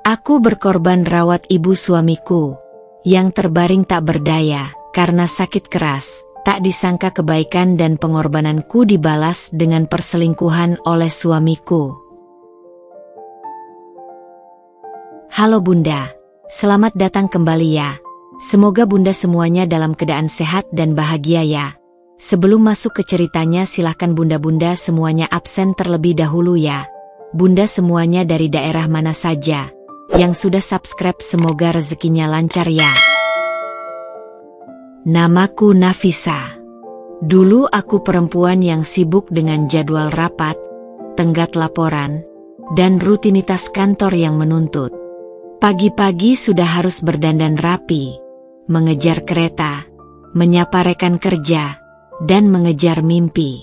Aku berkorban rawat ibu suamiku, yang terbaring tak berdaya karena sakit keras. Tak disangka kebaikan dan pengorbananku dibalas dengan perselingkuhan oleh suamiku. Halo Bunda, selamat datang kembali ya. Semoga Bunda semuanya dalam keadaan sehat dan bahagia ya. Sebelum masuk ke ceritanya silahkan Bunda-Bunda semuanya absen terlebih dahulu ya. Bunda semuanya dari daerah mana saja yang sudah subscribe semoga rezekinya lancar ya. Namaku Nafisa. Dulu aku perempuan yang sibuk dengan jadwal rapat, tenggat laporan, dan rutinitas kantor yang menuntut. Pagi-pagi sudah harus berdandan rapi, mengejar kereta, menyapa rekan kerja, dan mengejar mimpi.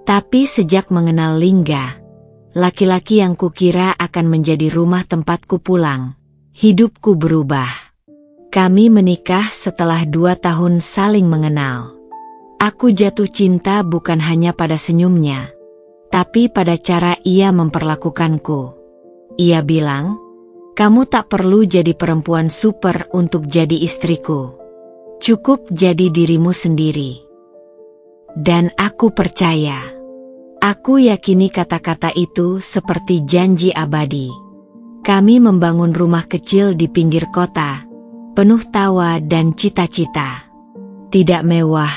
Tapi sejak mengenal Lingga, laki-laki yang kukira akan menjadi rumah tempatku pulang, hidupku berubah. Kami menikah setelah 2 tahun saling mengenal. Aku jatuh cinta bukan hanya pada senyumnya, tapi pada cara ia memperlakukanku. Ia bilang, "Kamu tak perlu jadi perempuan super untuk jadi istriku. Cukup jadi dirimu sendiri." Dan aku percaya. Aku yakini kata-kata itu seperti janji abadi. Kami membangun rumah kecil di pinggir kota, penuh tawa dan cita-cita. Tidak mewah,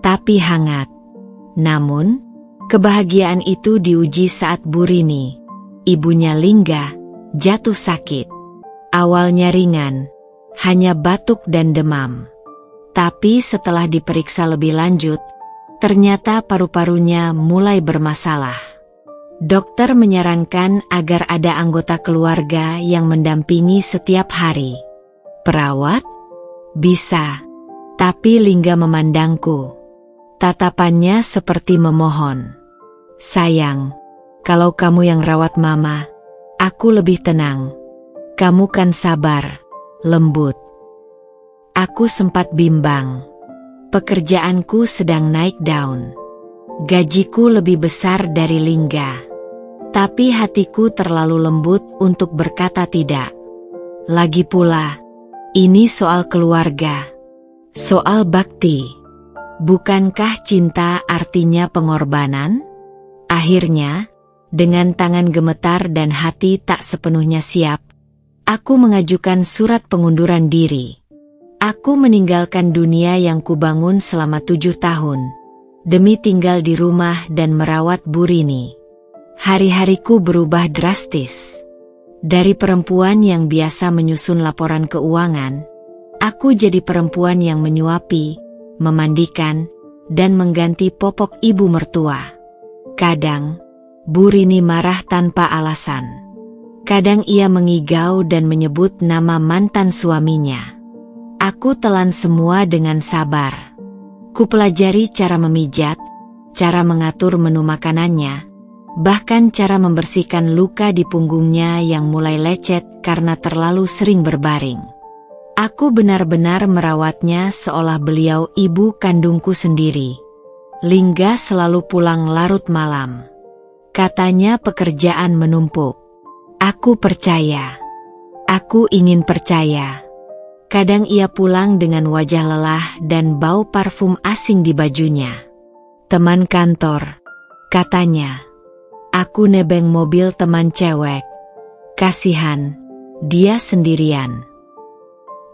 tapi hangat. Namun, kebahagiaan itu diuji saat Burini, ibunya Lingga, jatuh sakit. Awalnya ringan, hanya batuk dan demam. Tapi setelah diperiksa lebih lanjut, ternyata paru-parunya mulai bermasalah. Dokter menyarankan agar ada anggota keluarga yang mendampingi setiap hari. Perawat? Bisa. Tapi Lingga memandangku. Tatapannya seperti memohon. "Sayang, kalau kamu yang rawat mama, aku lebih tenang. Kamu kan sabar, lembut." Aku sempat bimbang. Pekerjaanku sedang naik daun. Gajiku lebih besar dari Lingga. Tapi hatiku terlalu lembut untuk berkata tidak. Lagi pula, ini soal keluarga, soal bakti. Bukankah cinta artinya pengorbanan? Akhirnya, dengan tangan gemetar dan hati tak sepenuhnya siap, aku mengajukan surat pengunduran diri. Aku meninggalkan dunia yang kubangun selama 7 tahun, demi tinggal di rumah dan merawat Burini. Hari-hariku berubah drastis. Dari perempuan yang biasa menyusun laporan keuangan, aku jadi perempuan yang menyuapi, memandikan, dan mengganti popok ibu mertua. Kadang, Burini marah tanpa alasan. Kadang ia mengigau dan menyebut nama mantan suaminya. Aku telan semua dengan sabar. Kupelajari cara memijat, cara mengatur menu makanannya, bahkan cara membersihkan luka di punggungnya yang mulai lecet karena terlalu sering berbaring. Aku benar-benar merawatnya seolah beliau ibu kandungku sendiri. Lingga selalu pulang larut malam. Katanya pekerjaan menumpuk. Aku percaya. Aku ingin percaya. Kadang ia pulang dengan wajah lelah dan bau parfum asing di bajunya. "Teman kantor," katanya. Aku nebeng mobil teman cewek. Kasihan, dia sendirian.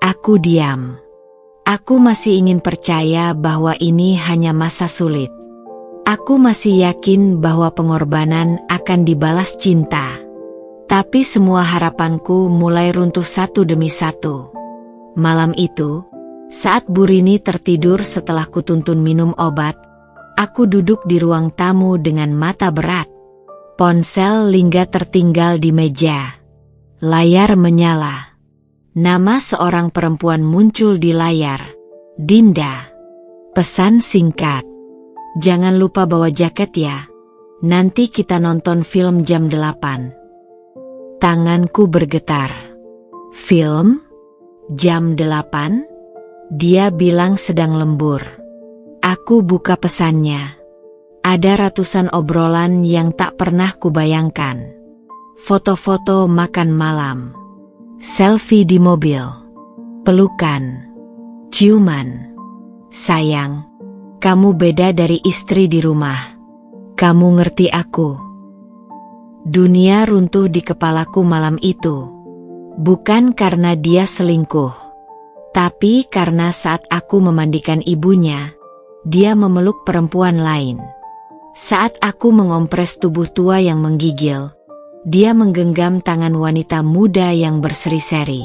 Aku diam. Aku masih ingin percaya bahwa ini hanya masa sulit. Aku masih yakin bahwa pengorbanan akan dibalas cinta. Tapi semua harapanku mulai runtuh satu demi satu. Malam itu, saat Burini tertidur setelah kutuntun minum obat, aku duduk di ruang tamu dengan mata berat. Ponsel Lingga tertinggal di meja. Layar menyala. Nama seorang perempuan muncul di layar. Dinda. Pesan singkat. "Jangan lupa bawa jaket ya. Nanti kita nonton film jam 8. Tanganku bergetar. "Film? Jam 8? Dia bilang sedang lembur. Aku buka pesannya. Ada ratusan obrolan yang tak pernah kubayangkan. Foto-foto makan malam. Selfie di mobil. Pelukan. Ciuman. Sayang, kamu beda dari istri di rumah. Kamu ngerti aku. Dunia runtuh di kepalaku malam itu. Bukan karena dia selingkuh, tapi karena saat aku memandikan ibunya, dia memeluk perempuan lain. Saat aku mengompres tubuh tua yang menggigil, dia menggenggam tangan wanita muda yang berseri-seri.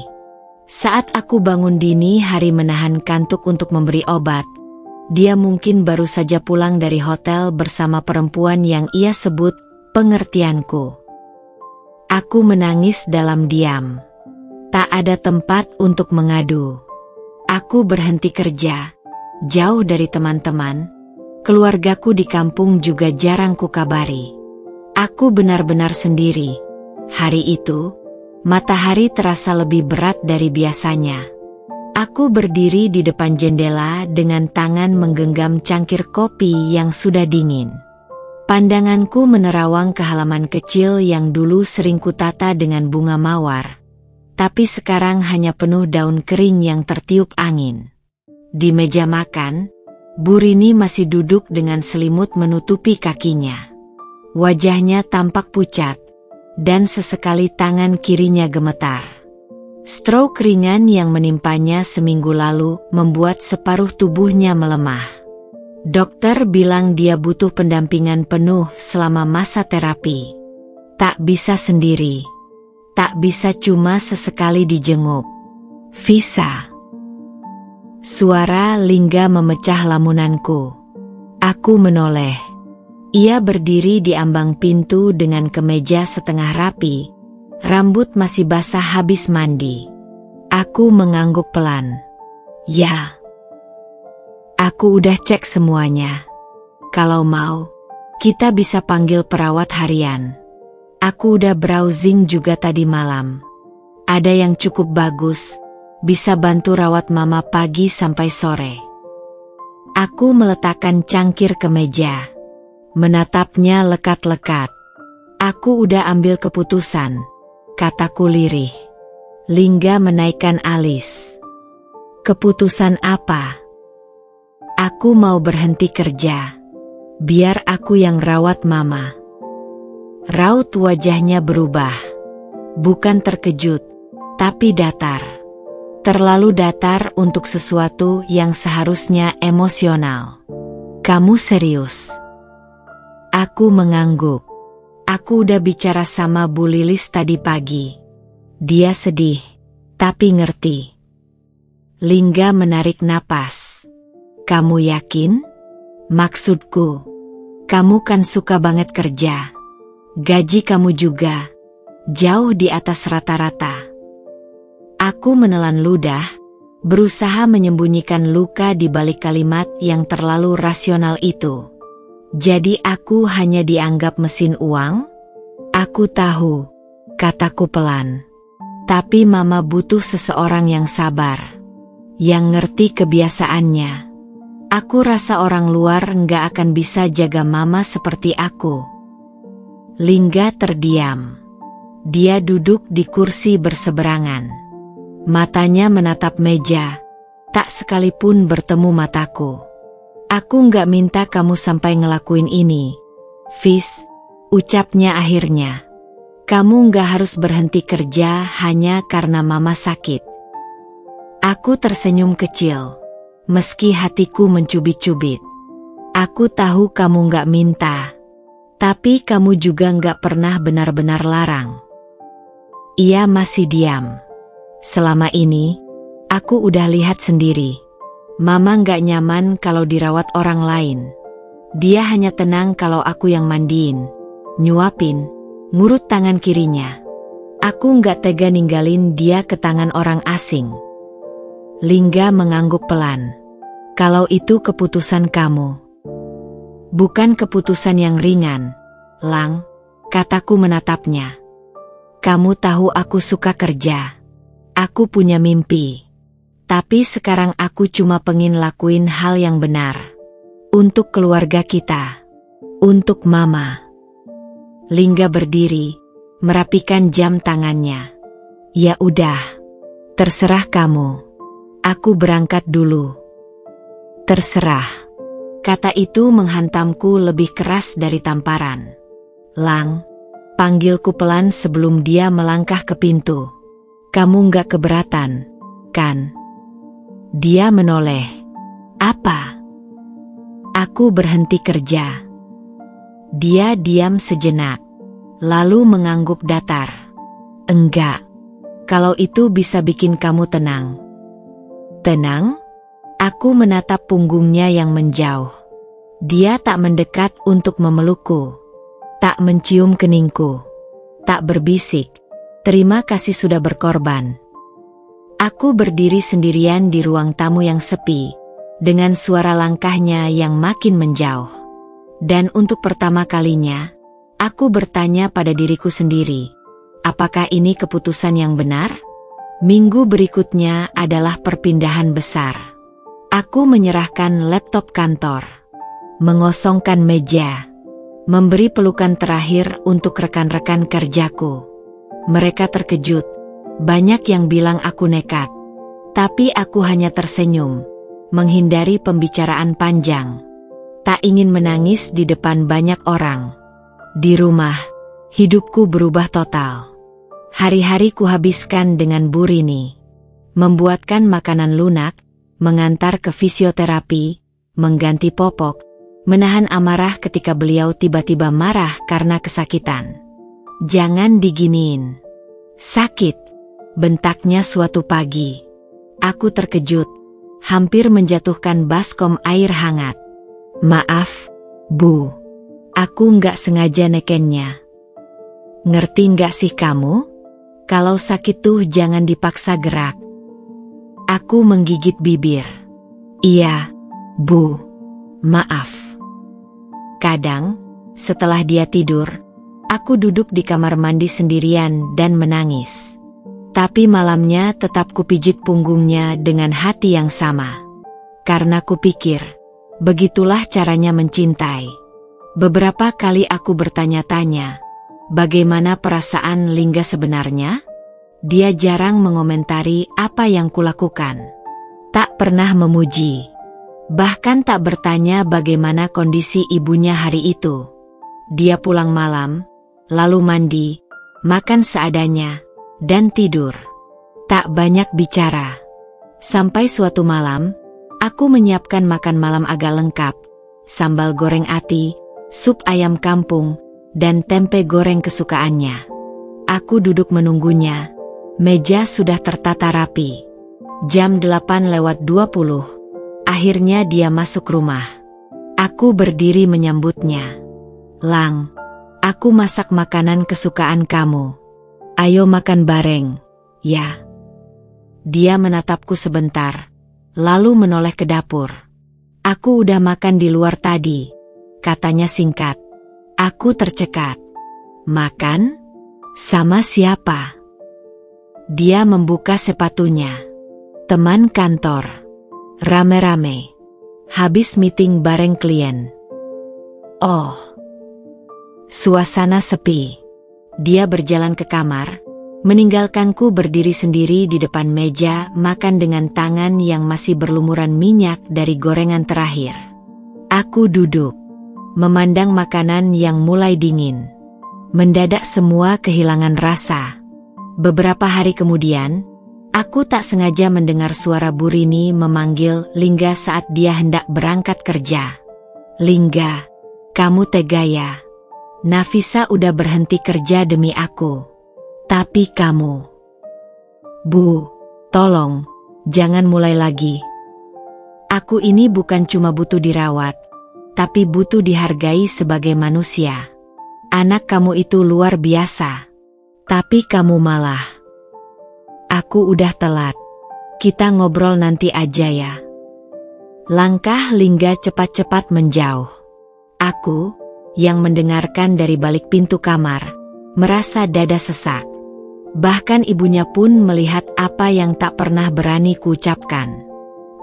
Saat aku bangun dini hari menahan kantuk untuk memberi obat, dia mungkin baru saja pulang dari hotel bersama perempuan yang ia sebut pengertianku. Aku menangis dalam diam. Tak ada tempat untuk mengadu. Aku berhenti kerja, jauh dari teman-teman. Keluargaku di kampung juga jarang kukabari. Aku benar-benar sendiri. Hari itu, matahari terasa lebih berat dari biasanya. Aku berdiri di depan jendela dengan tangan menggenggam cangkir kopi yang sudah dingin. Pandanganku menerawang ke halaman kecil yang dulu sering kutata dengan bunga mawar, tapi sekarang hanya penuh daun kering yang tertiup angin. Di meja makan, Bu Rini masih duduk dengan selimut menutupi kakinya. Wajahnya tampak pucat, dan sesekali tangan kirinya gemetar. Stroke ringan yang menimpanya seminggu lalu membuat separuh tubuhnya melemah. Dokter bilang dia butuh pendampingan penuh selama masa terapi. Tak bisa sendiri. Tak bisa cuma sesekali dijenguk. Visa. Suara Lingga memecah lamunanku. Aku menoleh. Ia berdiri di ambang pintu dengan kemeja setengah rapi. Rambut masih basah habis mandi. Aku mengangguk pelan. Ya. Aku udah cek semuanya. Kalau mau, kita bisa panggil perawat harian. Aku udah browsing juga tadi malam. Ada yang cukup bagus, bisa bantu rawat mama pagi sampai sore. Aku meletakkan cangkir ke meja, menatapnya lekat-lekat. Aku udah ambil keputusan, kataku lirih. Lingga menaikkan alis. Keputusan apa? Aku mau berhenti kerja. Biar aku yang rawat mama. Raut wajahnya berubah. Bukan terkejut, tapi datar. Terlalu datar untuk sesuatu yang seharusnya emosional. Kamu serius? Aku mengangguk. Aku udah bicara sama Bu Lilis tadi pagi. Dia sedih, tapi ngerti. Lingga menarik napas. Kamu yakin? Maksudku, kamu kan suka banget kerja. Gaji kamu juga jauh di atas rata-rata. Aku menelan ludah, berusaha menyembunyikan luka di balik kalimat yang terlalu rasional itu. Jadi aku hanya dianggap mesin uang? Aku tahu, kataku pelan. Tapi mama butuh seseorang yang sabar, yang ngerti kebiasaannya. Aku rasa orang luar nggak akan bisa jaga mama seperti aku. Lingga terdiam. Dia duduk di kursi berseberangan. Matanya menatap meja, tak sekalipun bertemu mataku. Aku nggak minta kamu sampai ngelakuin ini, Fis, ucapnya akhirnya. Kamu nggak harus berhenti kerja hanya karena mama sakit. Aku tersenyum kecil, meski hatiku mencubit-cubit. Aku tahu kamu nggak minta, tapi kamu juga nggak pernah benar-benar larang. Ia masih diam. Selama ini, aku udah lihat sendiri. Mama nggak nyaman kalau dirawat orang lain. Dia hanya tenang kalau aku yang mandiin, nyuapin, ngurut tangan kirinya. Aku nggak tega ninggalin dia ke tangan orang asing. Lingga mengangguk pelan. Kalau itu keputusan kamu. Bukan keputusan yang ringan, Lang, kataku menatapnya. Kamu tahu aku suka kerja. Aku punya mimpi. Tapi sekarang aku cuma pengen lakuin hal yang benar. Untuk keluarga kita. Untuk mama. Lingga berdiri, merapikan jam tangannya. Ya udah, terserah kamu. Aku berangkat dulu. Terserah. Kata itu menghantamku lebih keras dari tamparan. Lang, panggilku pelan sebelum dia melangkah ke pintu. Kamu nggak keberatan, kan? Dia menoleh. Apa? Aku berhenti kerja. Dia diam sejenak, lalu mengangguk datar. Enggak, kalau itu bisa bikin kamu tenang. Tenang? Aku menatap punggungnya yang menjauh. Dia tak mendekat untuk memelukku, tak mencium keningku, tak berbisik, terima kasih sudah berkorban. Aku berdiri sendirian di ruang tamu yang sepi, dengan suara langkahnya yang makin menjauh. Dan untuk pertama kalinya, aku bertanya pada diriku sendiri, apakah ini keputusan yang benar? Minggu berikutnya adalah perpindahan besar. Aku menyerahkan laptop kantor, mengosongkan meja, memberi pelukan terakhir untuk rekan-rekan kerjaku. Mereka terkejut, banyak yang bilang aku nekat. Tapi aku hanya tersenyum, menghindari pembicaraan panjang. Tak ingin menangis di depan banyak orang. Di rumah, hidupku berubah total. Hari-hari kuhabiskan dengan Bu Rini. Membuatkan makanan lunak, mengantar ke fisioterapi, mengganti popok, menahan amarah ketika beliau tiba-tiba marah karena kesakitan. Jangan diginiin. Sakit, bentaknya suatu pagi. Aku terkejut, hampir menjatuhkan baskom air hangat. Maaf, Bu. Aku nggak sengaja nekennya. Ngerti nggak sih kamu? Kalau sakit tuh jangan dipaksa gerak. Aku menggigit bibir. Iya, Bu. Maaf. Kadang, setelah dia tidur, aku duduk di kamar mandi sendirian dan menangis. Tapi malamnya tetap kupijit punggungnya dengan hati yang sama. Karena kupikir, begitulah caranya mencintai. Beberapa kali aku bertanya-tanya, bagaimana perasaan Lingga sebenarnya? Dia jarang mengomentari apa yang kulakukan. Tak pernah memuji. Bahkan tak bertanya bagaimana kondisi ibunya hari itu. Dia pulang malam, lalu mandi, makan seadanya, dan tidur. Tak banyak bicara. Sampai suatu malam, aku menyiapkan makan malam agak lengkap. Sambal goreng ati, sup ayam kampung, dan tempe goreng kesukaannya. Aku duduk menunggunya. Meja sudah tertata rapi. Jam 8:20. Akhirnya dia masuk rumah. Aku berdiri menyambutnya. Lang, aku masak makanan kesukaan kamu. Ayo makan bareng, ya. Dia menatapku sebentar, lalu menoleh ke dapur. Aku udah makan di luar tadi, katanya singkat. Aku tercekat. Makan? Sama siapa? Dia membuka sepatunya. Teman kantor. Rame-rame. Habis meeting bareng klien. Oh. Suasana sepi. Dia berjalan ke kamar, meninggalkanku berdiri sendiri di depan meja makan dengan tangan yang masih berlumuran minyak dari gorengan terakhir. Aku duduk, memandang makanan yang mulai dingin. Mendadak semua kehilangan rasa. Beberapa hari kemudian, aku tak sengaja mendengar suara Bu Rini memanggil Lingga saat dia hendak berangkat kerja. Lingga, kamu tega ya? Nafisa udah berhenti kerja demi aku. Tapi kamu... Bu, tolong, jangan mulai lagi. Aku ini bukan cuma butuh dirawat, tapi butuh dihargai sebagai manusia. Anak kamu itu luar biasa. Tapi kamu malah... Aku udah telat. Kita ngobrol nanti aja ya. Langkah Lingga cepat-cepat menjauh. Aku, yang mendengarkan dari balik pintu kamar, merasa dada sesak. Bahkan ibunya pun melihat apa yang tak pernah berani kuucapkan.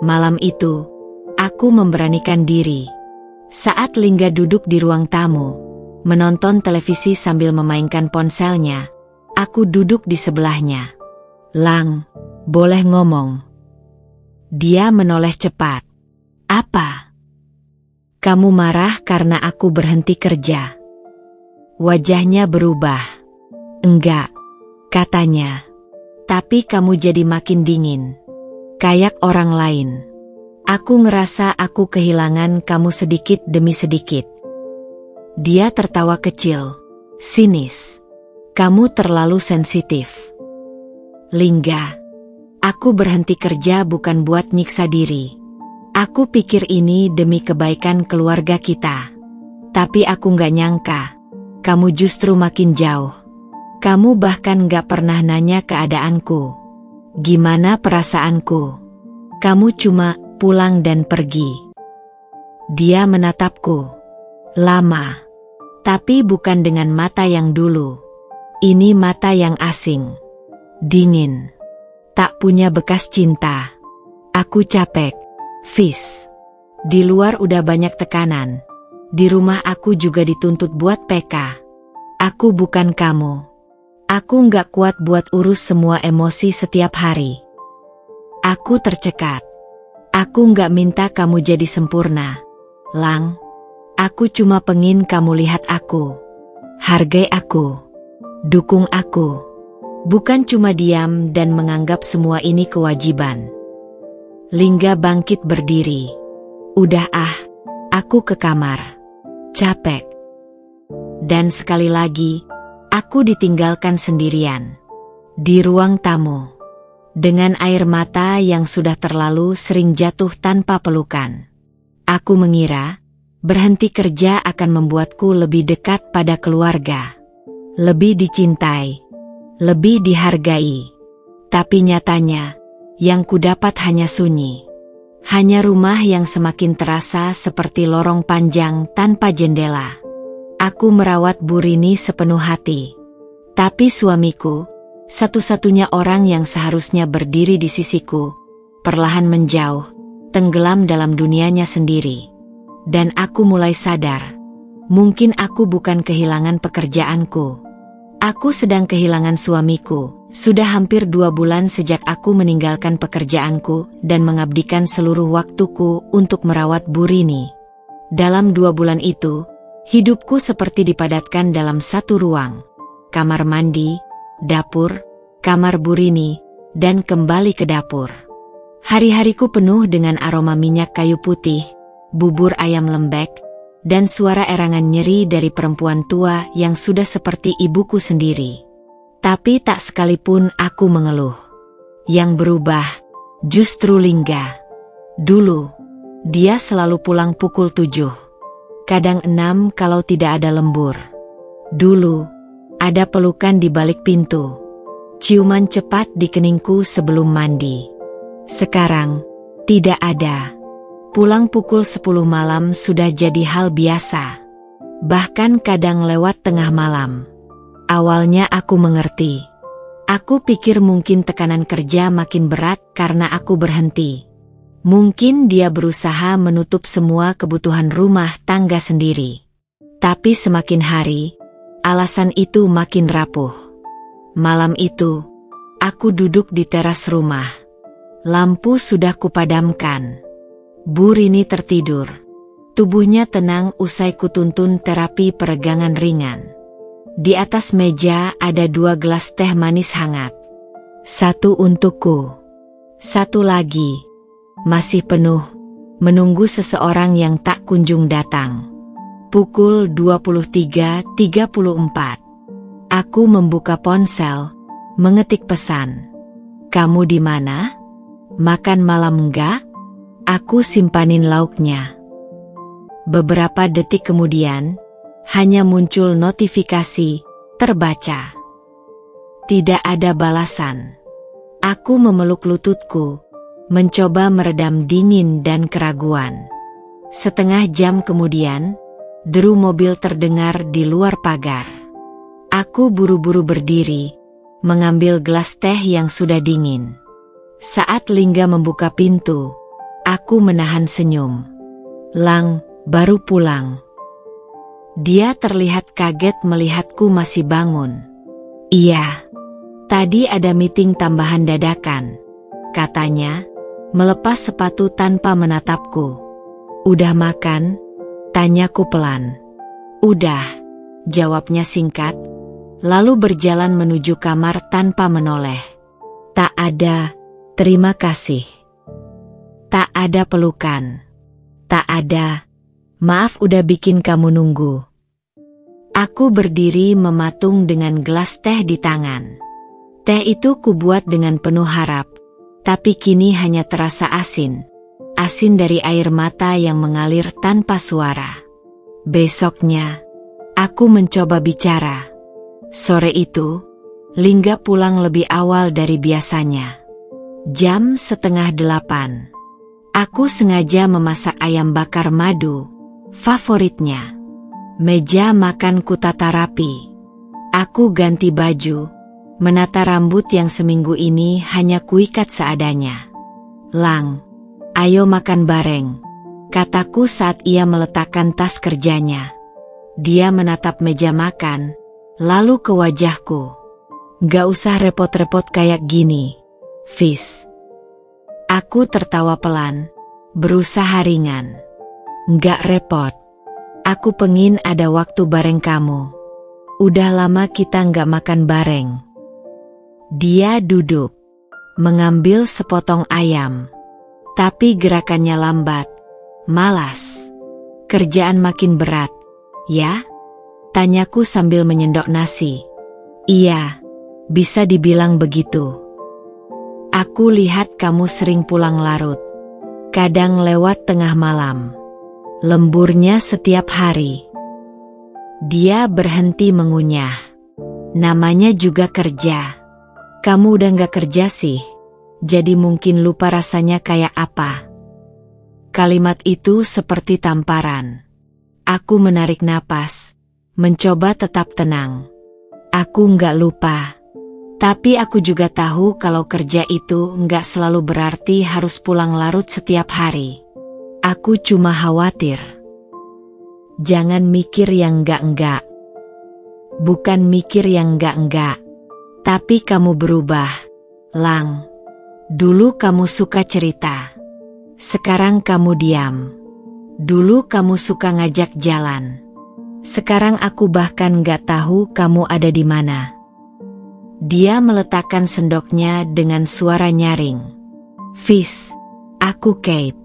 Malam itu, aku memberanikan diri. Saat Lingga duduk di ruang tamu, menonton televisi sambil memainkan ponselnya, aku duduk di sebelahnya. Lang, boleh ngomong? Dia menoleh cepat. Apa? Kamu marah karena aku berhenti kerja? Wajahnya berubah. Enggak, katanya. Tapi kamu jadi makin dingin. Kayak orang lain. Aku ngerasa aku kehilangan kamu sedikit demi sedikit. Dia tertawa kecil, sinis. Kamu terlalu sensitif. Lingga, aku berhenti kerja bukan buat nyiksa diri. Aku pikir ini demi kebaikan keluarga kita. Tapi aku gak nyangka, kamu justru makin jauh. Kamu bahkan gak pernah nanya keadaanku. Gimana perasaanku? Kamu cuma pulang dan pergi. Dia menatapku. Lama. Tapi bukan dengan mata yang dulu. Ini mata yang asing. Dingin. Tak punya bekas cinta. Aku capek, Fis. Di luar udah banyak tekanan. Di rumah aku juga dituntut buat PK. Aku bukan kamu. Aku nggak kuat buat urus semua emosi setiap hari. Aku tercekat. Aku nggak minta kamu jadi sempurna, Lang. Aku cuma pengin kamu lihat aku. Hargai aku. Dukung aku. Bukan cuma diam dan menganggap semua ini kewajiban. Lingga bangkit berdiri. Udah aku ke kamar. Capek. Dan sekali lagi, aku ditinggalkan sendirian. Di ruang tamu. Dengan air mata yang sudah terlalu sering jatuh tanpa pelukan. Aku mengira, berhenti kerja akan membuatku lebih dekat pada keluarga. Lebih dicintai. Lebih dihargai. Tapi nyatanya, yang kudapat hanya sunyi. Hanya rumah yang semakin terasa seperti lorong panjang tanpa jendela. Aku merawat Bu Rini sepenuh hati. Tapi suamiku, satu-satunya orang yang seharusnya berdiri di sisiku, perlahan menjauh, tenggelam dalam dunianya sendiri. Dan aku mulai sadar, mungkin aku bukan kehilangan pekerjaanku. Aku sedang kehilangan suamiku. Sudah hampir 2 bulan sejak aku meninggalkan pekerjaanku dan mengabdikan seluruh waktuku untuk merawat Bu Rini. Dalam 2 bulan itu, hidupku seperti dipadatkan dalam satu ruang. Kamar mandi, dapur, kamar Bu Rini, dan kembali ke dapur. Hari-hariku penuh dengan aroma minyak kayu putih, bubur ayam lembek, dan suara erangan nyeri dari perempuan tua yang sudah seperti ibuku sendiri. Tapi tak sekalipun aku mengeluh. Yang berubah, justru Lingga. Dulu, dia selalu pulang pukul 7. Kadang 6 kalau tidak ada lembur. Dulu, ada pelukan di balik pintu. Ciuman cepat di keningku sebelum mandi. Sekarang, tidak ada. Pulang pukul 10 malam sudah jadi hal biasa. Bahkan kadang lewat tengah malam. Awalnya aku mengerti. Aku pikir mungkin tekanan kerja makin berat karena aku berhenti. Mungkin dia berusaha menutup semua kebutuhan rumah tangga sendiri. Tapi semakin hari, alasan itu makin rapuh. Malam itu, aku duduk di teras rumah. Lampu sudah kupadamkan. Bu Rini tertidur. Tubuhnya tenang usai kutuntun terapi peregangan ringan. Di atas meja ada 2 gelas teh manis hangat. 1 untukku. 1 lagi. Masih penuh. Menunggu seseorang yang tak kunjung datang. Pukul 23.34. Aku membuka ponsel, mengetik pesan. Kamu di mana? Makan malam enggak? Aku simpanin lauknya. Beberapa detik kemudian, hanya muncul notifikasi, terbaca. Tidak ada balasan. Aku memeluk lututku, mencoba meredam dingin dan keraguan. Setengah jam kemudian, deru mobil terdengar di luar pagar. Aku buru-buru berdiri, mengambil gelas teh yang sudah dingin. Saat Lingga membuka pintu, aku menahan senyum. Lang, baru pulang. Dia terlihat kaget melihatku masih bangun. Iya. Tadi ada meeting tambahan dadakan, katanya, melepas sepatu tanpa menatapku. Udah makan? Tanyaku pelan. Udah, jawabnya singkat, lalu berjalan menuju kamar tanpa menoleh. Tak ada, terima kasih. Tak ada pelukan. Tak ada, maaf udah bikin kamu nunggu. Aku berdiri mematung dengan gelas teh di tangan. Teh itu kubuat dengan penuh harap, tapi kini hanya terasa asin. Asin dari air mata yang mengalir tanpa suara. Besoknya, aku mencoba bicara. Sore itu, Lingga pulang lebih awal dari biasanya. Jam 7:30. Aku sengaja memasak ayam bakar madu, favoritnya. Meja makan kutata rapi. Aku ganti baju, menata rambut yang seminggu ini hanya kuikat seadanya. Lang, ayo makan bareng, kataku saat ia meletakkan tas kerjanya. Dia menatap meja makan, lalu ke wajahku. Gak usah repot-repot kayak gini, Fis. Aku tertawa pelan, berusaha ringan. Gak repot. Aku pengin ada waktu bareng kamu. Udah lama kita gak makan bareng. Dia duduk, mengambil sepotong ayam. Tapi gerakannya lambat, malas. Kerjaan makin berat, ya? Tanyaku sambil menyendok nasi. Iya, bisa dibilang begitu. Aku lihat kamu sering pulang larut. Kadang lewat tengah malam. Lemburnya setiap hari. Dia berhenti mengunyah. Namanya juga kerja. Kamu udah gak kerja sih, jadi mungkin lupa rasanya kayak apa. Kalimat itu seperti tamparan. Aku menarik napas, mencoba tetap tenang. Aku gak lupa. Tapi aku juga tahu kalau kerja itu gak selalu berarti harus pulang larut setiap hari. Aku cuma khawatir. Jangan mikir yang enggak-enggak. Bukan mikir yang enggak-enggak. Tapi kamu berubah, Lang. Dulu kamu suka cerita. Sekarang kamu diam. Dulu kamu suka ngajak jalan. Sekarang aku bahkan gak tahu kamu ada di mana. Dia meletakkan sendoknya dengan suara nyaring. Fis, aku Cape.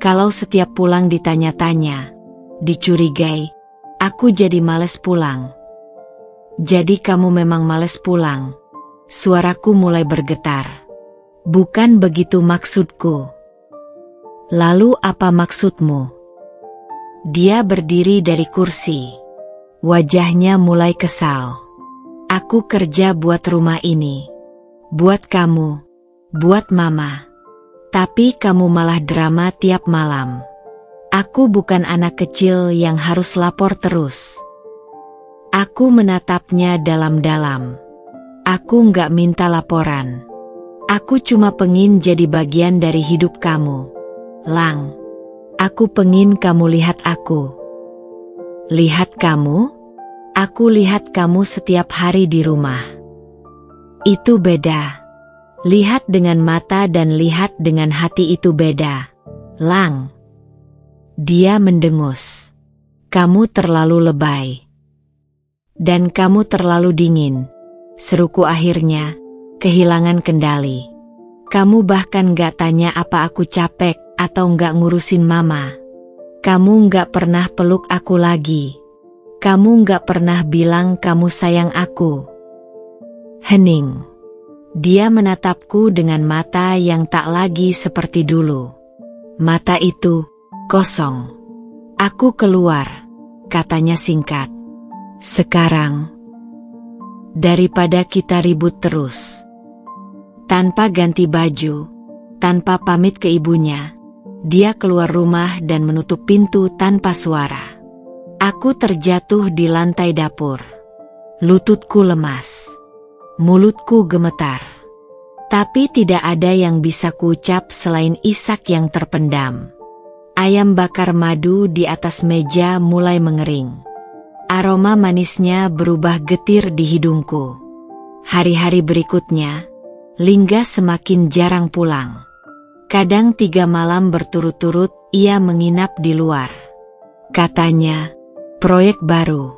Kalau setiap pulang ditanya-tanya, dicurigai, aku jadi males pulang. Jadi kamu memang males pulang. Suaraku mulai bergetar. Bukan begitu maksudku. Lalu apa maksudmu? Dia berdiri dari kursi. Wajahnya mulai kesal. Aku kerja buat rumah ini. Buat kamu. Buat mama. Tapi kamu malah drama tiap malam. Aku bukan anak kecil yang harus lapor terus. Aku menatapnya dalam-dalam. Aku nggak minta laporan. Aku cuma pengin jadi bagian dari hidup kamu. Lang, aku pengin kamu lihat aku. Lihat kamu? Aku lihat kamu setiap hari di rumah. Itu beda. Lihat dengan mata dan lihat dengan hati itu beda. Lang. Dia mendengus. Kamu terlalu lebay. Dan kamu terlalu dingin, seruku akhirnya, kehilangan kendali. Kamu bahkan gak tanya apa aku capek atau gak ngurusin mama. Kamu gak pernah peluk aku lagi. Kamu gak pernah bilang kamu sayang aku. Hening. Dia menatapku dengan mata yang tak lagi seperti dulu. Mata itu kosong. Aku keluar, katanya singkat. Sekarang, daripada kita ribut terus. Tanpa ganti baju, tanpa pamit ke ibunya, dia keluar rumah dan menutup pintu tanpa suara. Aku terjatuh di lantai dapur. Lututku lemas. Mulutku gemetar. Tapi tidak ada yang bisa kuucap selain isak yang terpendam. Ayam bakar madu di atas meja mulai mengering. Aroma manisnya berubah getir di hidungku. Hari-hari berikutnya, Lingga semakin jarang pulang. Kadang 3 malam berturut-turut ia menginap di luar. Katanya, proyek baru.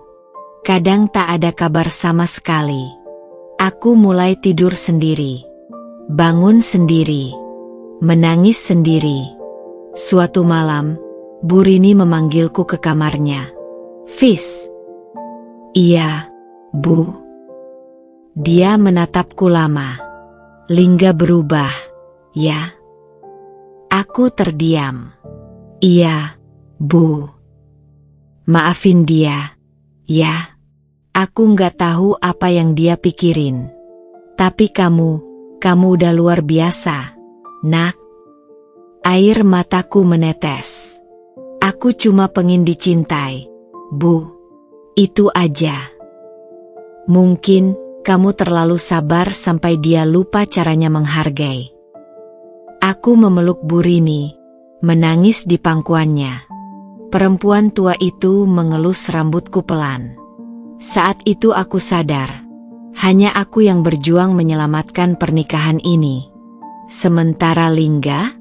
Kadang tak ada kabar sama sekali. Aku mulai tidur sendiri, bangun sendiri, menangis sendiri. Suatu malam, Bu Rini memanggilku ke kamarnya. "Fis." "Iya, Bu." Dia menatapku lama. "Lingga berubah, ya?" Aku terdiam. "Iya, Bu. Maafin dia, ya. Aku nggak tahu apa yang dia pikirin. Tapi kamu udah luar biasa, Nak." Air mataku menetes. "Aku cuma pengen dicintai, Bu. Itu aja." "Mungkin kamu terlalu sabar sampai dia lupa caranya menghargai." Aku memeluk Bu Rini, menangis di pangkuannya. Perempuan tua itu mengelus rambutku pelan. Saat itu aku sadar, hanya aku yang berjuang menyelamatkan pernikahan ini. Sementara Lingga,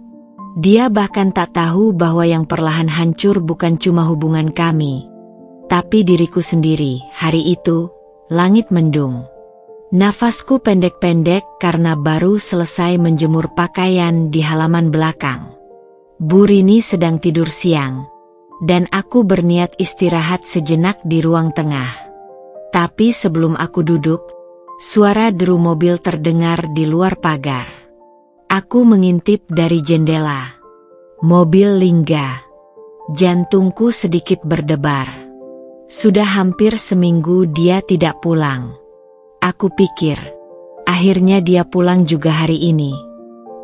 dia bahkan tak tahu bahwa yang perlahan hancur bukan cuma hubungan kami, tapi diriku sendiri. Hari itu, langit mendung. Nafasku pendek-pendek karena baru selesai menjemur pakaian di halaman belakang. Bu Rini sedang tidur siang, dan aku berniat istirahat sejenak di ruang tengah. Tapi sebelum aku duduk, suara deru mobil terdengar di luar pagar. Aku mengintip dari jendela. Mobil Lingga. Jantungku sedikit berdebar. Sudah hampir seminggu dia tidak pulang. Aku pikir, akhirnya dia pulang juga hari ini.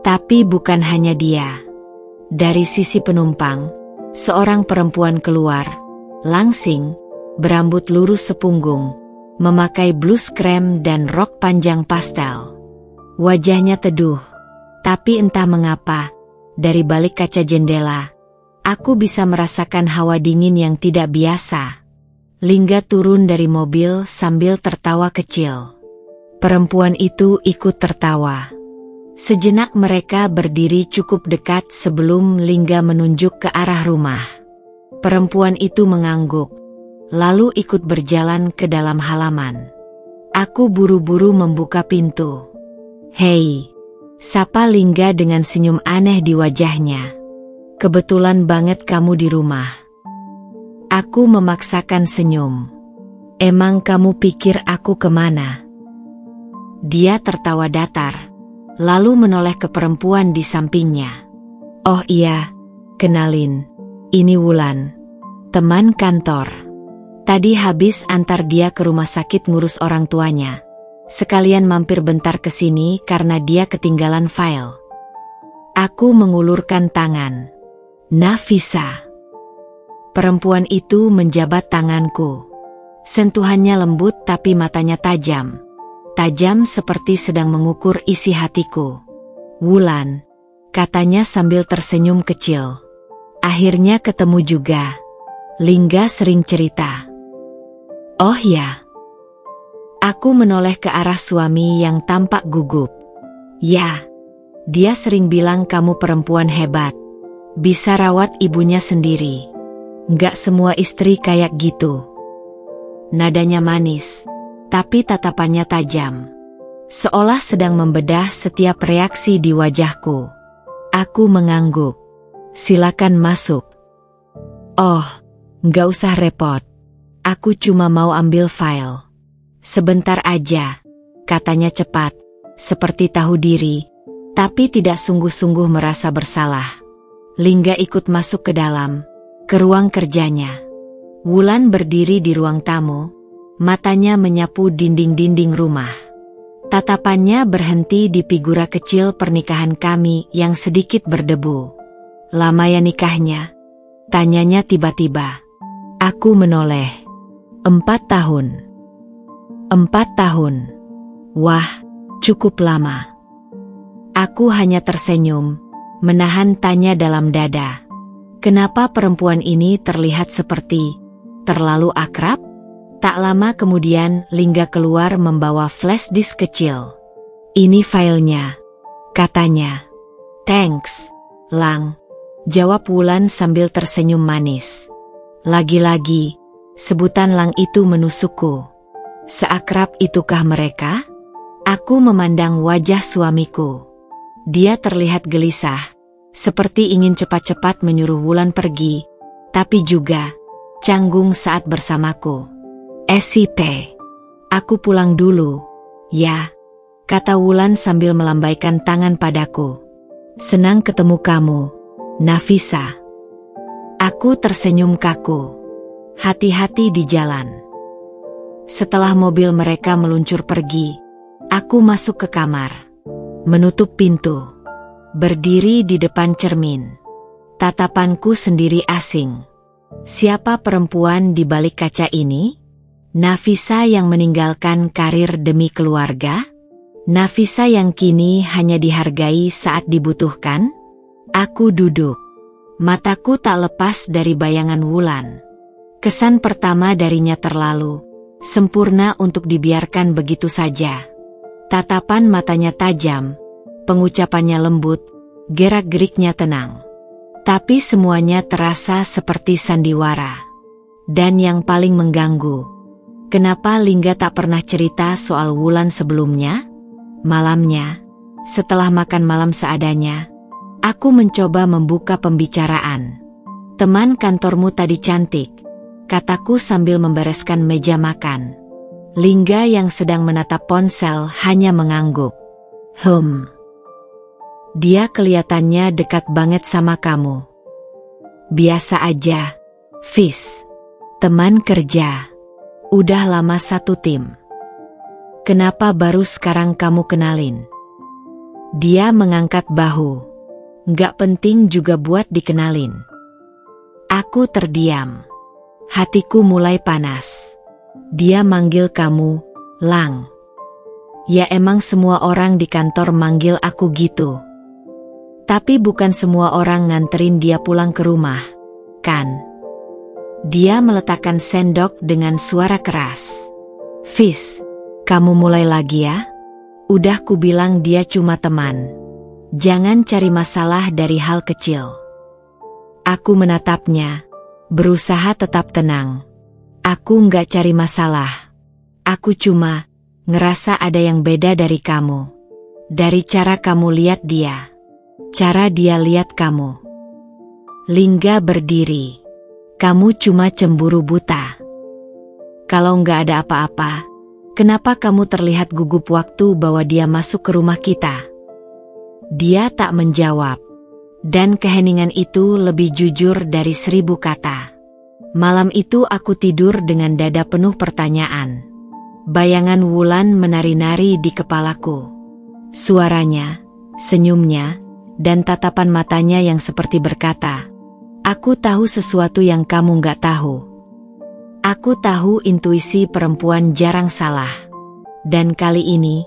Tapi bukan hanya dia. Dari sisi penumpang, seorang perempuan keluar, langsing, berambut lurus sepunggung, memakai blus krem dan rok panjang pastel. Wajahnya teduh, tapi entah mengapa, dari balik kaca jendela, aku bisa merasakan hawa dingin yang tidak biasa. Lingga turun dari mobil sambil tertawa kecil. Perempuan itu ikut tertawa. Sejenak mereka berdiri cukup dekat sebelum Lingga menunjuk ke arah rumah. Perempuan itu mengangguk, lalu ikut berjalan ke dalam halaman. Aku buru-buru membuka pintu. "Hei," sapa Lingga dengan senyum aneh di wajahnya. "Kebetulan banget kamu di rumah." Aku memaksakan senyum. "Emang kamu pikir aku kemana?" Dia tertawa datar, lalu menoleh ke perempuan di sampingnya. "Oh iya, kenalin, ini Wulan, teman kantor. Tadi habis antar dia ke rumah sakit ngurus orang tuanya. Sekalian mampir bentar ke sini karena dia ketinggalan file." Aku mengulurkan tangan. "Nafisa." Perempuan itu menjabat tanganku. Sentuhannya lembut tapi matanya tajam. Tajam seperti sedang mengukur isi hatiku. "Wulan," katanya sambil tersenyum kecil. "Akhirnya ketemu juga. Lingga sering cerita." "Oh ya." Aku menoleh ke arah suami yang tampak gugup. "Ya, dia sering bilang kamu perempuan hebat. Bisa rawat ibunya sendiri. Nggak semua istri kayak gitu." Nadanya manis, tapi tatapannya tajam. Seolah sedang membedah setiap reaksi di wajahku. Aku mengangguk. "Silakan masuk." "Oh, nggak usah repot. Aku cuma mau ambil file." "Sebentar aja," katanya cepat, seperti tahu diri, tapi tidak sungguh-sungguh merasa bersalah. Lingga ikut masuk ke dalam, ke ruang kerjanya. Wulan berdiri di ruang tamu, matanya menyapu dinding-dinding rumah. Tatapannya berhenti di figura kecil pernikahan kami yang sedikit berdebu. "Lama ya nikahnya?" tanyanya tiba-tiba. Aku menoleh. 4 tahun. 4 tahun. Wah, cukup lama. Aku hanya tersenyum, menahan tanya dalam dada. Kenapa perempuan ini terlihat seperti terlalu akrab? Tak lama kemudian Lingga keluar membawa flash disk kecil. "Ini filenya," katanya. "Thanks, Lang," jawab Wulan sambil tersenyum manis. Lagi-lagi, sebutan Lang itu menusukku. Seakrab itukah mereka? Aku memandang wajah suamiku. Dia terlihat gelisah, seperti ingin cepat-cepat menyuruh Wulan pergi, tapi juga canggung saat bersamaku. "SIP, aku pulang dulu, ya," kata Wulan sambil melambaikan tangan padaku. "Senang ketemu kamu, Nafisa." Aku tersenyum kaku. "Hati-hati di jalan." Setelah mobil mereka meluncur pergi, aku masuk ke kamar. Menutup pintu. Berdiri di depan cermin. Tatapanku sendiri asing. Siapa perempuan di balik kaca ini? Nafisa yang meninggalkan karir demi keluarga? Nafisa yang kini hanya dihargai saat dibutuhkan? Aku duduk. Mataku tak lepas dari bayangan Wulan. Kesan pertama darinya terlalu sempurna untuk dibiarkan begitu saja. Tatapan matanya tajam, pengucapannya lembut, gerak-geriknya tenang. Tapi semuanya terasa seperti sandiwara. Dan yang paling mengganggu, kenapa Lingga tak pernah cerita soal Wulan sebelumnya? Malamnya, setelah makan malam seadanya, aku mencoba membuka pembicaraan. "Teman kantormu tadi cantik," kataku sambil membereskan meja makan. Lingga yang sedang menatap ponsel hanya mengangguk. Dia kelihatannya dekat banget sama kamu." "Biasa aja, Fis. Teman kerja. Udah lama satu tim." "Kenapa baru sekarang kamu kenalin?" Dia mengangkat bahu. "Nggak penting juga buat dikenalin." Aku terdiam. Hatiku mulai panas. Dia manggil kamu, Lang. Ya emang semua orang di kantor manggil aku gitu. Tapi bukan semua orang nganterin dia pulang ke rumah, kan? Dia meletakkan sendok dengan suara keras. "Fis, kamu mulai lagi ya? Udah kubilang dia cuma teman. Jangan cari masalah dari hal kecil." Aku menatapnya, berusaha tetap tenang. "Aku nggak cari masalah. Aku cuma ngerasa ada yang beda dari kamu. Dari cara kamu lihat dia. Cara dia lihat kamu." Lingga berdiri. "Kamu cuma cemburu buta. Kalau nggak ada apa-apa, kenapa kamu terlihat gugup waktu bawa dia masuk ke rumah kita?" Dia tak menjawab. Dan keheningan itu lebih jujur dari 1000 kata. Malam itu aku tidur dengan dada penuh pertanyaan. Bayangan Wulan menari-nari di kepalaku. Suaranya, senyumnya, dan tatapan matanya yang seperti berkata, "Aku tahu sesuatu yang kamu nggak tahu." Aku tahu intuisi perempuan jarang salah. Dan kali ini,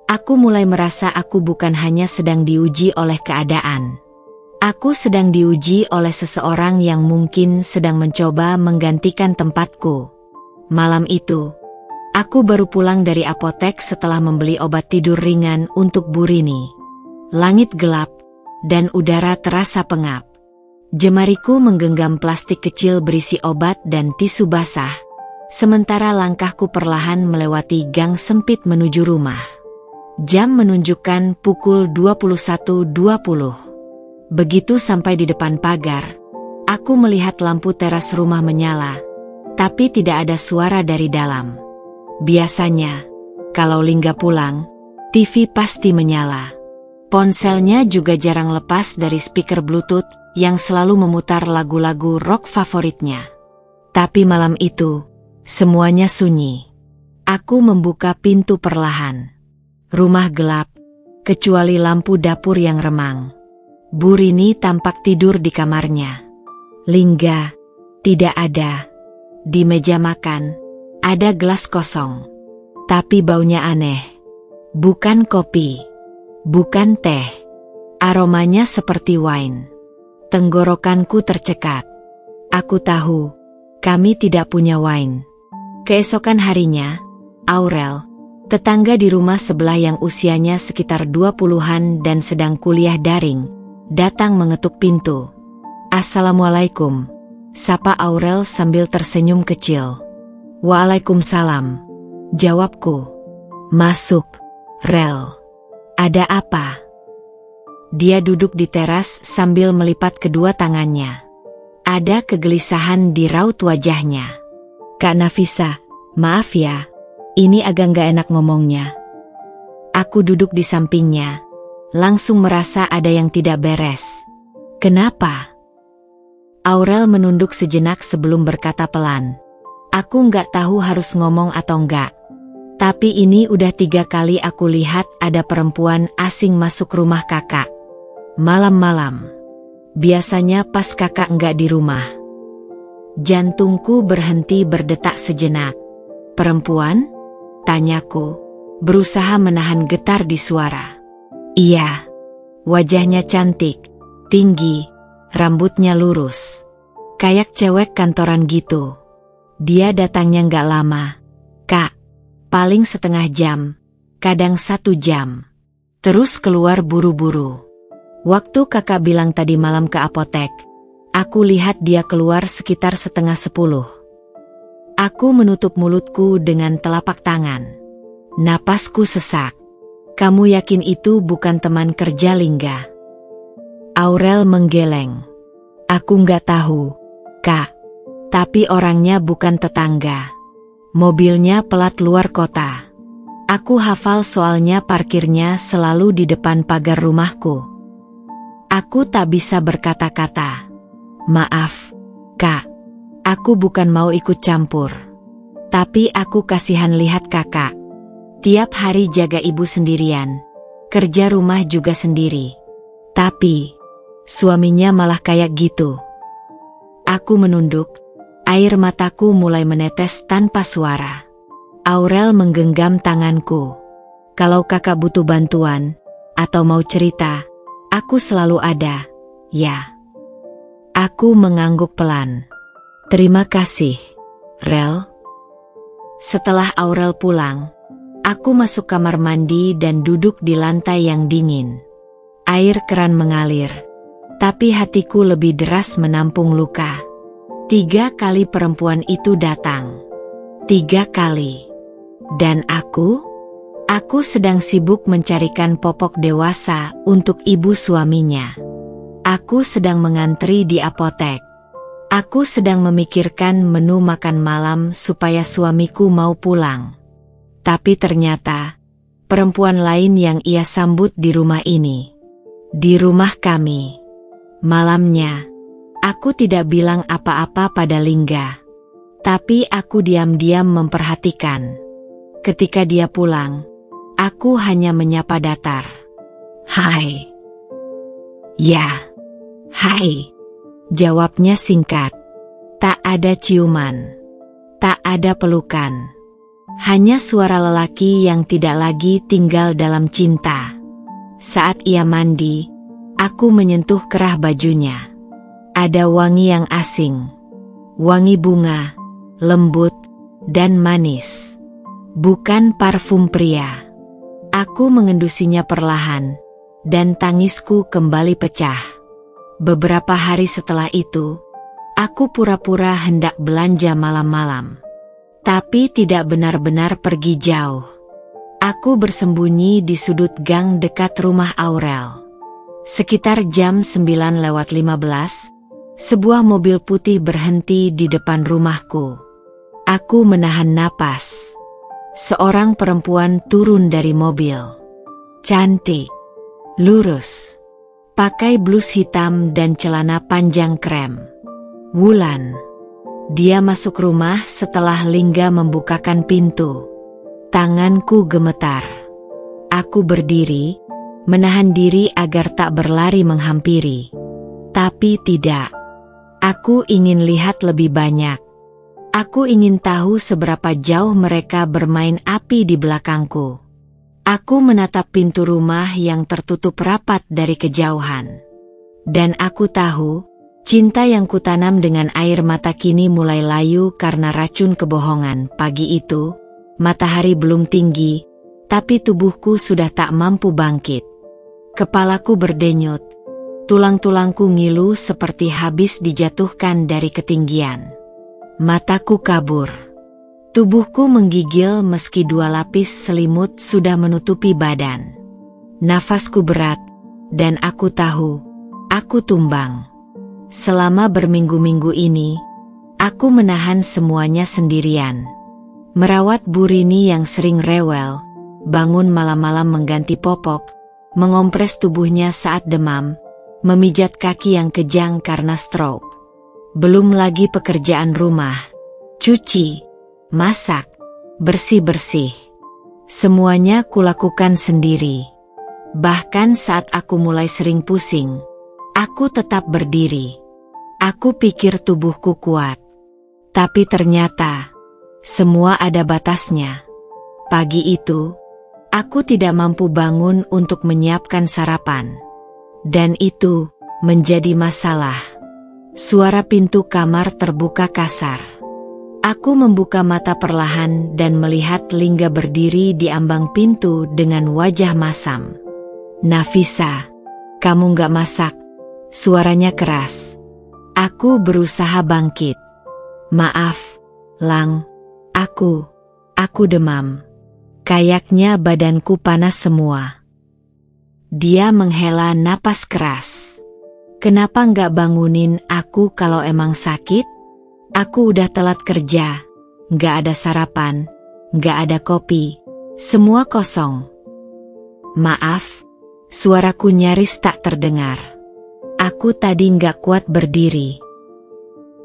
aku mulai merasa aku bukan hanya sedang diuji oleh keadaan. Aku sedang diuji oleh seseorang yang mungkin sedang mencoba menggantikan tempatku. Malam itu, aku baru pulang dari apotek setelah membeli obat tidur ringan untuk Bu Rini. Langit gelap, dan udara terasa pengap. Jemariku menggenggam plastik kecil berisi obat dan tisu basah, sementara langkahku perlahan melewati gang sempit menuju rumah. Jam menunjukkan pukul 21.20. Begitu sampai di depan pagar, aku melihat lampu teras rumah menyala, tapi tidak ada suara dari dalam. Biasanya, kalau Lingga pulang, TV pasti menyala. Ponselnya juga jarang lepas dari speaker Bluetooth yang selalu memutar lagu-lagu rock favoritnya. Tapi malam itu, semuanya sunyi. Aku membuka pintu perlahan. Rumah gelap, kecuali lampu dapur yang remang. Bu Rini tampak tidur di kamarnya. Lingga tidak ada. Di meja makan, ada gelas kosong. Tapi baunya aneh. Bukan kopi. Bukan teh. Aromanya seperti wine. Tenggorokanku tercekat. Aku tahu, kami tidak punya wine. Keesokan harinya, Aurel, tetangga di rumah sebelah yang usianya sekitar 20-an dan sedang kuliah daring, datang mengetuk pintu. "Assalamualaikum," sapa Aurel sambil tersenyum kecil. "Waalaikumsalam," jawabku. "Masuk, Rel. Ada apa?" Dia duduk di teras sambil melipat kedua tangannya. Ada kegelisahan di raut wajahnya. "Kak Nafisa, maaf ya, ini agak gak enak ngomongnya." Aku duduk di sampingnya, langsung merasa ada yang tidak beres. "Kenapa?" Aurel menunduk sejenak sebelum berkata pelan. "Aku nggak tahu harus ngomong atau enggak. Tapi ini udah 3 kali aku lihat ada perempuan asing masuk rumah kakak. Malam-malam. Biasanya pas kakak nggak di rumah." Jantungku berhenti berdetak sejenak. "Perempuan?" tanyaku, berusaha menahan getar di suara. "Iya. Wajahnya cantik, tinggi, rambutnya lurus. Kayak cewek kantoran gitu. Dia datangnya nggak lama, Kak. Paling setengah jam, kadang 1 jam. Terus keluar buru-buru. Waktu kakak bilang tadi malam ke apotek, aku lihat dia keluar sekitar setengah 10. Aku menutup mulutku dengan telapak tangan. Napasku sesak. "Kamu yakin itu bukan teman kerja Lingga?" Aurel menggeleng. "Aku nggak tahu, Kak. Tapi orangnya bukan tetangga. Mobilnya pelat luar kota. Aku hafal soalnya parkirnya selalu di depan pagar rumahku." Aku tak bisa berkata-kata. "Maaf, Kak. Aku bukan mau ikut campur. Tapi aku kasihan lihat kakak. Tiap hari jaga ibu sendirian. Kerja rumah juga sendiri. Tapi suaminya malah kayak gitu." Aku menunduk. Air mataku mulai menetes tanpa suara. Aurel menggenggam tanganku. "Kalau kakak butuh bantuan, atau mau cerita, aku selalu ada, ya." Aku mengangguk pelan. "Terima kasih, Rel." Setelah Aurel pulang, aku masuk kamar mandi dan duduk di lantai yang dingin. Air keran mengalir, tapi hatiku lebih deras menampung luka. 3 kali perempuan itu datang. 3 kali. Dan aku sedang sibuk mencarikan popok dewasa untuk ibu suaminya. Aku sedang mengantri di apotek. Aku sedang memikirkan menu makan malam supaya suamiku mau pulang. Tapi ternyata, perempuan lain yang ia sambut di rumah ini. Di rumah kami. Malamnya, aku tidak bilang apa-apa pada Lingga. Tapi aku diam-diam memperhatikan. Ketika dia pulang, aku hanya menyapa datar. "Hai." "Ya, hai," jawabnya singkat. Tak ada ciuman. Tak ada pelukan. Hanya suara lelaki yang tidak lagi tinggal dalam cinta. Saat ia mandi, aku menyentuh kerah bajunya. Ada wangi yang asing. Wangi bunga, lembut, dan manis. Bukan parfum pria. Aku mengendusinya perlahan, dan tangisku kembali pecah. Beberapa hari setelah itu, aku pura-pura hendak belanja malam-malam. Tapi tidak benar-benar pergi jauh. Aku bersembunyi di sudut gang dekat rumah Aurel. Sekitar jam 9:15, sebuah mobil putih berhenti di depan rumahku. Aku menahan napas. Seorang perempuan turun dari mobil. Cantik, lurus, pakai blus hitam dan celana panjang krem. Wulan. Dia masuk rumah setelah Lingga membukakan pintu. Tanganku gemetar. Aku berdiri, menahan diri agar tak berlari menghampiri. Tapi tidak. Aku ingin lihat lebih banyak. Aku ingin tahu seberapa jauh mereka bermain api di belakangku. Aku menatap pintu rumah yang tertutup rapat dari kejauhan. Dan aku tahu, Cinta yang kutanam dengan air mata kini mulai layu karena racun kebohongan. Pagi itu, matahari belum tinggi, tapi tubuhku sudah tak mampu bangkit. Kepalaku berdenyut, tulang-tulangku ngilu seperti habis dijatuhkan dari ketinggian. Mataku kabur. Tubuhku menggigil meski 2 lapis selimut sudah menutupi badan. Nafasku berat, dan aku tahu, aku tumbang. Selama berminggu-minggu ini, aku menahan semuanya sendirian. Merawat Bu Rini yang sering rewel, bangun malam-malam mengganti popok, mengompres tubuhnya saat demam, memijat kaki yang kejang karena stroke. Belum lagi pekerjaan rumah, cuci, masak, bersih-bersih. Semuanya kulakukan sendiri. Bahkan saat aku mulai sering pusing, aku tetap berdiri. Aku pikir tubuhku kuat. Tapi ternyata, semua ada batasnya. Pagi itu, aku tidak mampu bangun untuk menyiapkan sarapan. Dan itu menjadi masalah. Suara pintu kamar terbuka kasar. Aku membuka mata perlahan dan melihat Lingga berdiri di ambang pintu dengan wajah masam. "Nafisa, kamu gak masak?" Suaranya keras. Aku berusaha bangkit. "Maaf, Lang, aku demam. Kayaknya badanku panas semua." Dia menghela napas keras. "Kenapa nggak bangunin aku kalau emang sakit? Aku udah telat kerja, nggak ada sarapan, nggak ada kopi, semua kosong." "Maaf," suaraku nyaris tak terdengar. "Aku tadi nggak kuat berdiri."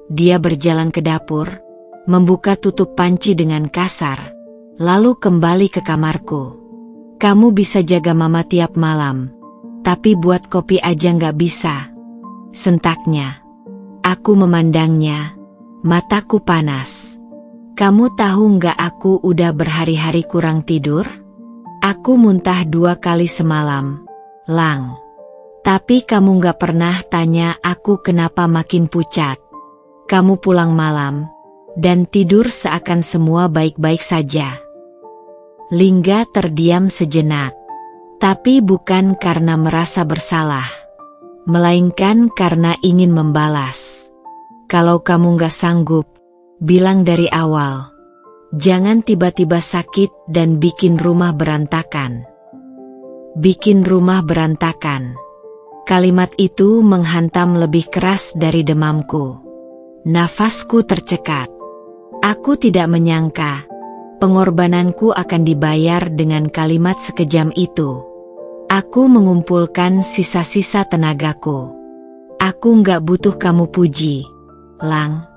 Dia berjalan ke dapur, membuka tutup panci dengan kasar, lalu kembali ke kamarku. "Kamu bisa jaga mama tiap malam, tapi buat kopi aja nggak bisa," sentaknya. Aku memandangnya, mataku panas. "Kamu tahu nggak aku udah berhari-hari kurang tidur? Aku muntah 2 kali semalam, Lang. Tapi kamu nggak pernah tanya aku kenapa makin pucat. Kamu pulang malam, dan tidur seakan semua baik-baik saja." Lingga terdiam sejenak. Tapi bukan karena merasa bersalah, melainkan karena ingin membalas. "Kalau kamu nggak sanggup, bilang dari awal. Jangan tiba-tiba sakit dan bikin rumah berantakan." Bikin rumah berantakan. Kalimat itu menghantam lebih keras dari demamku. Nafasku tercekat. Aku tidak menyangka pengorbananku akan dibayar dengan kalimat sekejam itu. Aku mengumpulkan sisa-sisa tenagaku. "Aku nggak butuh kamu puji, Lang.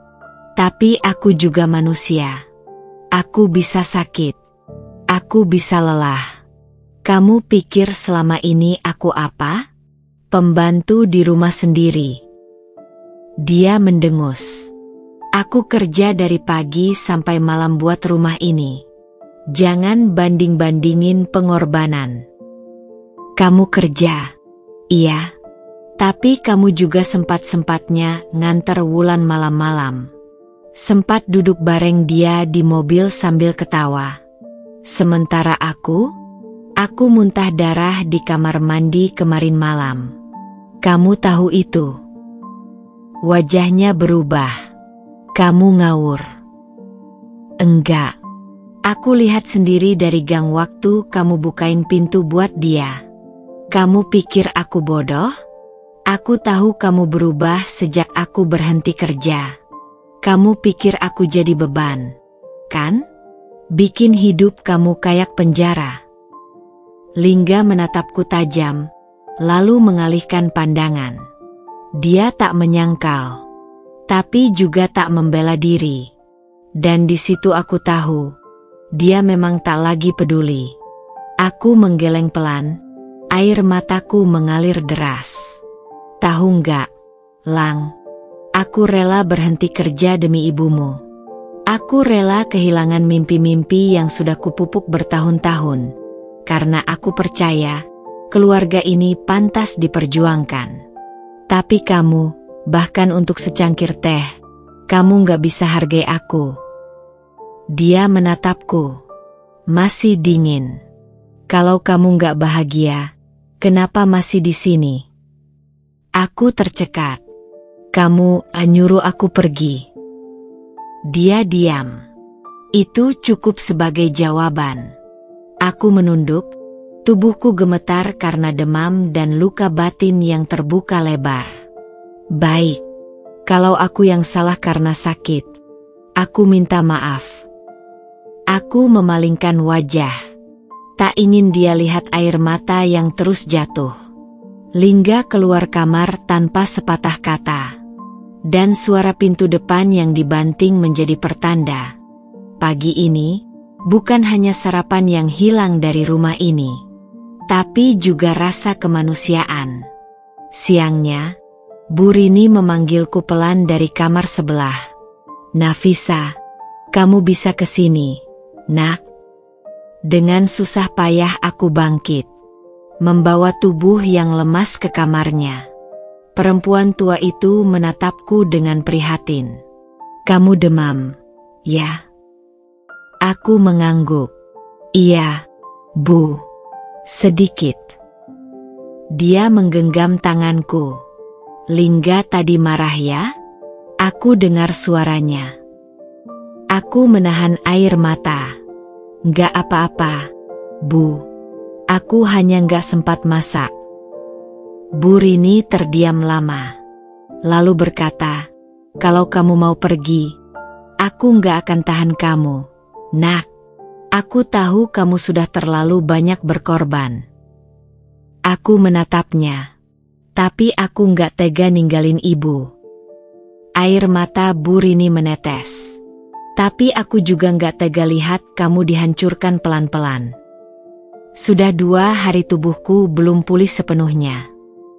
Tapi aku juga manusia. Aku bisa sakit. Aku bisa lelah. Kamu pikir selama ini aku apa? Pembantu di rumah sendiri." Dia mendengus. "Aku kerja dari pagi sampai malam buat rumah ini. Jangan banding-bandingin pengorbanan. Kamu kerja, iya. Tapi kamu juga sempat-sempatnya nganter Wulan malam-malam. Sempat duduk bareng dia di mobil sambil ketawa. Sementara aku muntah darah di kamar mandi kemarin malam. Kamu tahu itu?" Wajahnya berubah. "Kamu ngawur." "Enggak. Aku lihat sendiri dari gang waktu kamu bukain pintu buat dia. Kamu pikir aku bodoh? Aku tahu kamu berubah sejak aku berhenti kerja. Kamu pikir aku jadi beban, kan? Bikin hidup kamu kayak penjara." Lingga menatapku tajam, lalu mengalihkan pandangan. Dia tak menyangkal, tapi juga tak membela diri. Dan di situ aku tahu, dia memang tak lagi peduli. Aku menggeleng pelan, air mataku mengalir deras. "Tahu nggak, Lang, aku rela berhenti kerja demi ibumu. Aku rela kehilangan mimpi-mimpi yang sudah kupupuk bertahun-tahun. Karena aku percaya, keluarga ini pantas diperjuangkan. Tapi kamu Bahkan untuk secangkir teh, kamu gak bisa hargai aku. Dia menatapku. Masih dingin. Kalau kamu gak bahagia, kenapa masih di sini? Aku tercekat. Kamu nyuruh aku pergi. Dia diam. Itu cukup sebagai jawaban. Aku menunduk, tubuhku gemetar karena demam dan luka batin yang terbuka lebar. Baik, kalau aku yang salah karena sakit, aku minta maaf. Aku memalingkan wajah. Tak ingin dia lihat air mata yang terus jatuh. Lingga keluar kamar tanpa sepatah kata. Dan suara pintu depan yang dibanting menjadi pertanda. Pagi ini, bukan hanya sarapan yang hilang dari rumah ini, tapi juga rasa kemanusiaan. Siangnya, Bu Rini memanggilku pelan dari kamar sebelah. Nafisa, kamu bisa ke sini, nak? Dengan susah payah aku bangkit, membawa tubuh yang lemas ke kamarnya. Perempuan tua itu menatapku dengan prihatin. Kamu demam, ya? Aku mengangguk. Iya, Bu. Sedikit. Dia menggenggam tanganku. Lingga tadi marah ya? Aku dengar suaranya. Aku menahan air mata. Nggak apa-apa, Bu. Aku hanya nggak sempat masak. Bu Rini terdiam lama. Lalu berkata, kalau kamu mau pergi, aku nggak akan tahan kamu, nak. Aku tahu kamu sudah terlalu banyak berkorban. Aku menatapnya. Tapi aku nggak tega ninggalin ibu. Air mata Bu Rini menetes. Tapi aku juga nggak tega lihat kamu dihancurkan pelan-pelan. Sudah 2 hari tubuhku belum pulih sepenuhnya.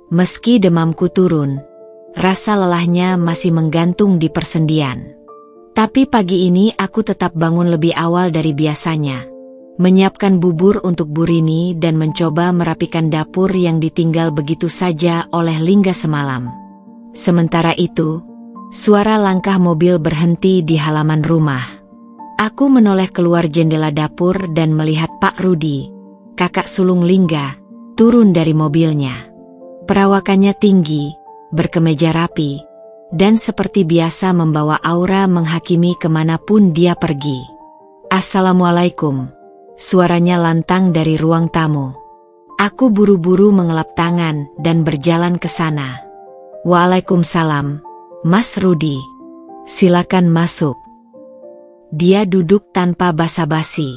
Meski demamku turun, rasa lelahnya masih menggantung di persendian. Tapi pagi ini aku tetap bangun lebih awal dari biasanya. Menyiapkan bubur untuk Bu Rini dan mencoba merapikan dapur yang ditinggal begitu saja oleh Lingga semalam. Sementara itu, suara langkah mobil berhenti di halaman rumah. Aku menoleh keluar jendela dapur dan melihat Pak Rudi, kakak sulung Lingga, turun dari mobilnya. Perawakannya tinggi, berkemeja rapi, dan seperti biasa membawa aura menghakimi kemanapun dia pergi. Assalamualaikum. Suaranya lantang dari ruang tamu. Aku buru-buru mengelap tangan dan berjalan ke sana. Waalaikumsalam, Mas Rudi. Silakan masuk. Dia duduk tanpa basa-basi.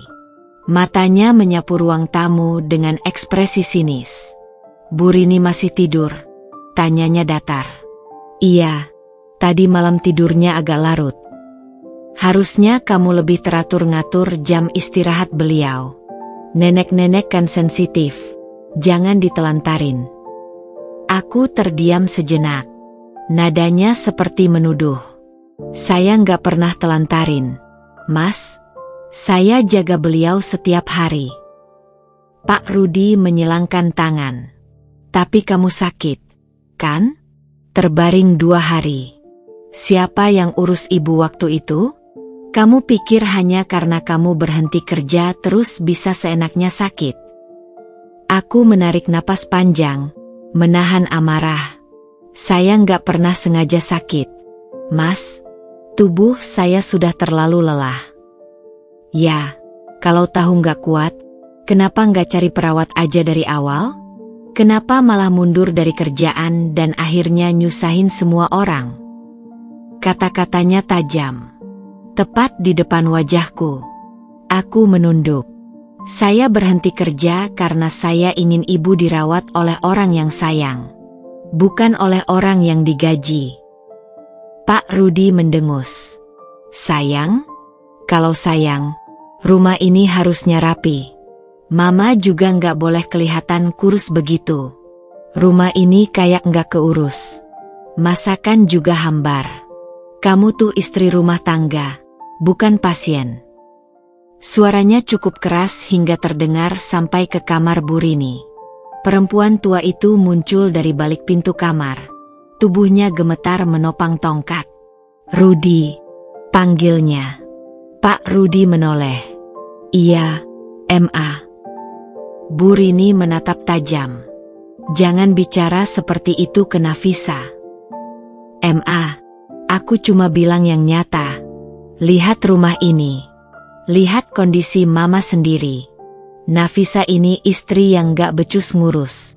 Matanya menyapu ruang tamu dengan ekspresi sinis. Bu Rini masih tidur? Tanyanya datar. Iya, tadi malam tidurnya agak larut. Harusnya kamu lebih teratur ngatur jam istirahat beliau. Nenek-nenek kan sensitif, jangan ditelantarin. Aku terdiam sejenak. Nadanya seperti menuduh. Saya nggak pernah telantarin, Mas. Saya jaga beliau setiap hari. Pak Rudi menyilangkan tangan. Tapi kamu sakit, kan? Terbaring 2 hari. Siapa yang urus ibu waktu itu? Kamu pikir hanya karena kamu berhenti kerja terus bisa seenaknya sakit? Aku menarik napas panjang, menahan amarah. Saya nggak pernah sengaja sakit, Mas. Tubuh saya sudah terlalu lelah. Ya, kalau tahu nggak kuat, kenapa nggak cari perawat aja dari awal? Kenapa malah mundur dari kerjaan dan akhirnya nyusahin semua orang? Kata-katanya tajam. Tepat di depan wajahku. Aku menunduk. Saya berhenti kerja karena saya ingin ibu dirawat oleh orang yang sayang. Bukan oleh orang yang digaji. Pak Rudi mendengus. Sayang? Kalau sayang, rumah ini harusnya rapi. Mama juga nggak boleh kelihatan kurus begitu. Rumah ini kayak nggak keurus. Masakan juga hambar. Kamu tuh istri rumah tangga, bukan pasien. Suaranya cukup keras hingga terdengar sampai ke kamar Bu Rini. Perempuan tua itu muncul dari balik pintu kamar. Tubuhnya gemetar menopang tongkat. "Rudi," panggilnya. Pak Rudi menoleh. "Iya, Ma." Bu Rini menatap tajam. "Jangan bicara seperti itu ke Nafisa." "Ma, aku cuma bilang yang nyata. Lihat rumah ini. Lihat kondisi mama sendiri. Nafisa ini istri yang gak becus ngurus."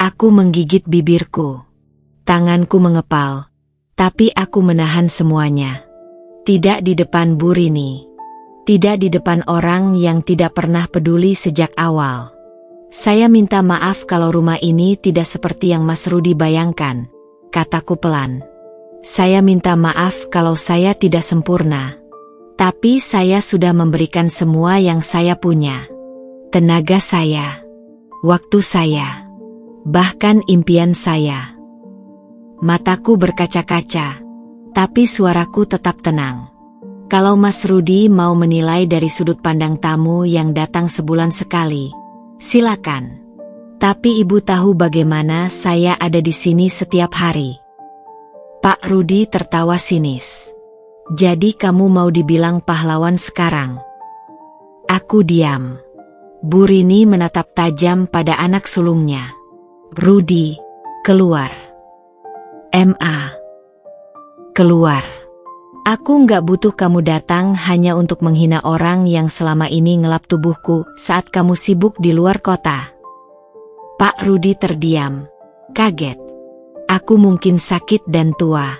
Aku menggigit bibirku. Tanganku mengepal. Tapi aku menahan semuanya. Tidak di depan Bu Rini. Tidak di depan orang yang tidak pernah peduli sejak awal. "Saya minta maaf kalau rumah ini tidak seperti yang Mas Rudi bayangkan," kataku pelan. "Saya minta maaf kalau saya tidak sempurna. Tapi saya sudah memberikan semua yang saya punya. Tenaga saya, waktu saya, bahkan impian saya." Mataku berkaca-kaca, tapi suaraku tetap tenang. "Kalau Mas Rudi mau menilai dari sudut pandang tamu yang datang sebulan sekali, silakan. Tapi Ibu tahu bagaimana saya ada di sini setiap hari." Pak Rudi tertawa sinis. "Jadi kamu mau dibilang pahlawan sekarang?" Aku diam. Bu Rini menatap tajam pada anak sulungnya. "Rudi, keluar." "Ma, keluar. Aku nggak butuh kamu datang hanya untuk menghina orang yang selama ini ngelap tubuhku saat kamu sibuk di luar kota." Pak Rudi terdiam, kaget. Aku mungkin sakit dan tua.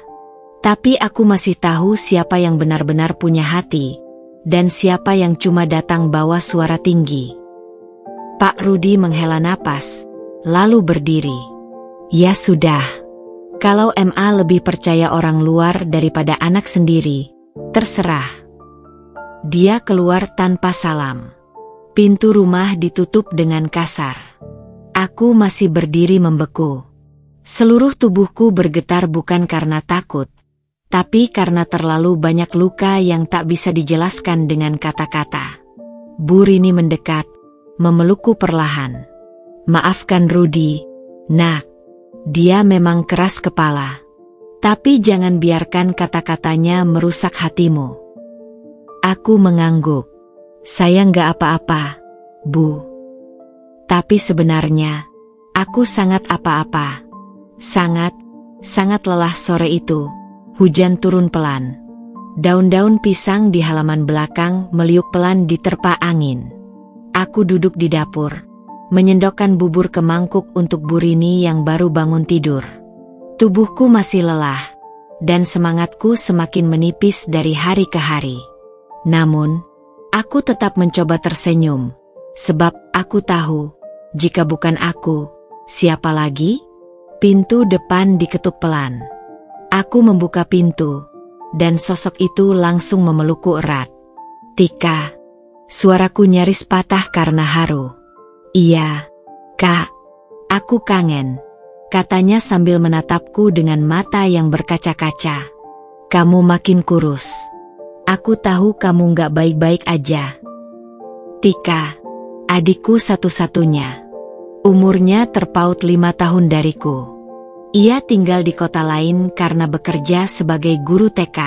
Tapi aku masih tahu siapa yang benar-benar punya hati, dan siapa yang cuma datang bawa suara tinggi. Pak Rudi menghela napas, lalu berdiri. "Ya sudah. Kalau Ma lebih percaya orang luar daripada anak sendiri, terserah." Dia keluar tanpa salam. Pintu rumah ditutup dengan kasar. Aku masih berdiri membeku. Seluruh tubuhku bergetar bukan karena takut, tapi karena terlalu banyak luka yang tak bisa dijelaskan dengan kata-kata. Bu Rini mendekat, memelukku perlahan. "Maafkan Rudi, Nak. Dia memang keras kepala. Tapi jangan biarkan kata-katanya merusak hatimu." Aku mengangguk. "Saya nggak apa-apa, Bu. Tapi sebenarnya, aku sangat apa-apa. Sangat lelah." Sore itu, hujan turun pelan. Daun-daun pisang di halaman belakang meliuk pelan diterpa angin. Aku duduk di dapur, menyendokkan bubur ke mangkuk untuk Bu Rini yang baru bangun tidur. Tubuhku masih lelah, dan semangatku semakin menipis dari hari ke hari. Namun, aku tetap mencoba tersenyum, sebab aku tahu, jika bukan aku, siapa lagi? Pintu depan diketuk pelan. Aku membuka pintu, dan sosok itu langsung memelukku erat. "Tika." Suaraku nyaris patah karena haru. "Iya, Kak. Aku kangen," katanya sambil menatapku dengan mata yang berkaca-kaca. "Kamu makin kurus. Aku tahu kamu nggak baik-baik aja." Tika, adikku satu-satunya. Umurnya terpaut 5 tahun dariku. Ia tinggal di kota lain karena bekerja sebagai guru TK.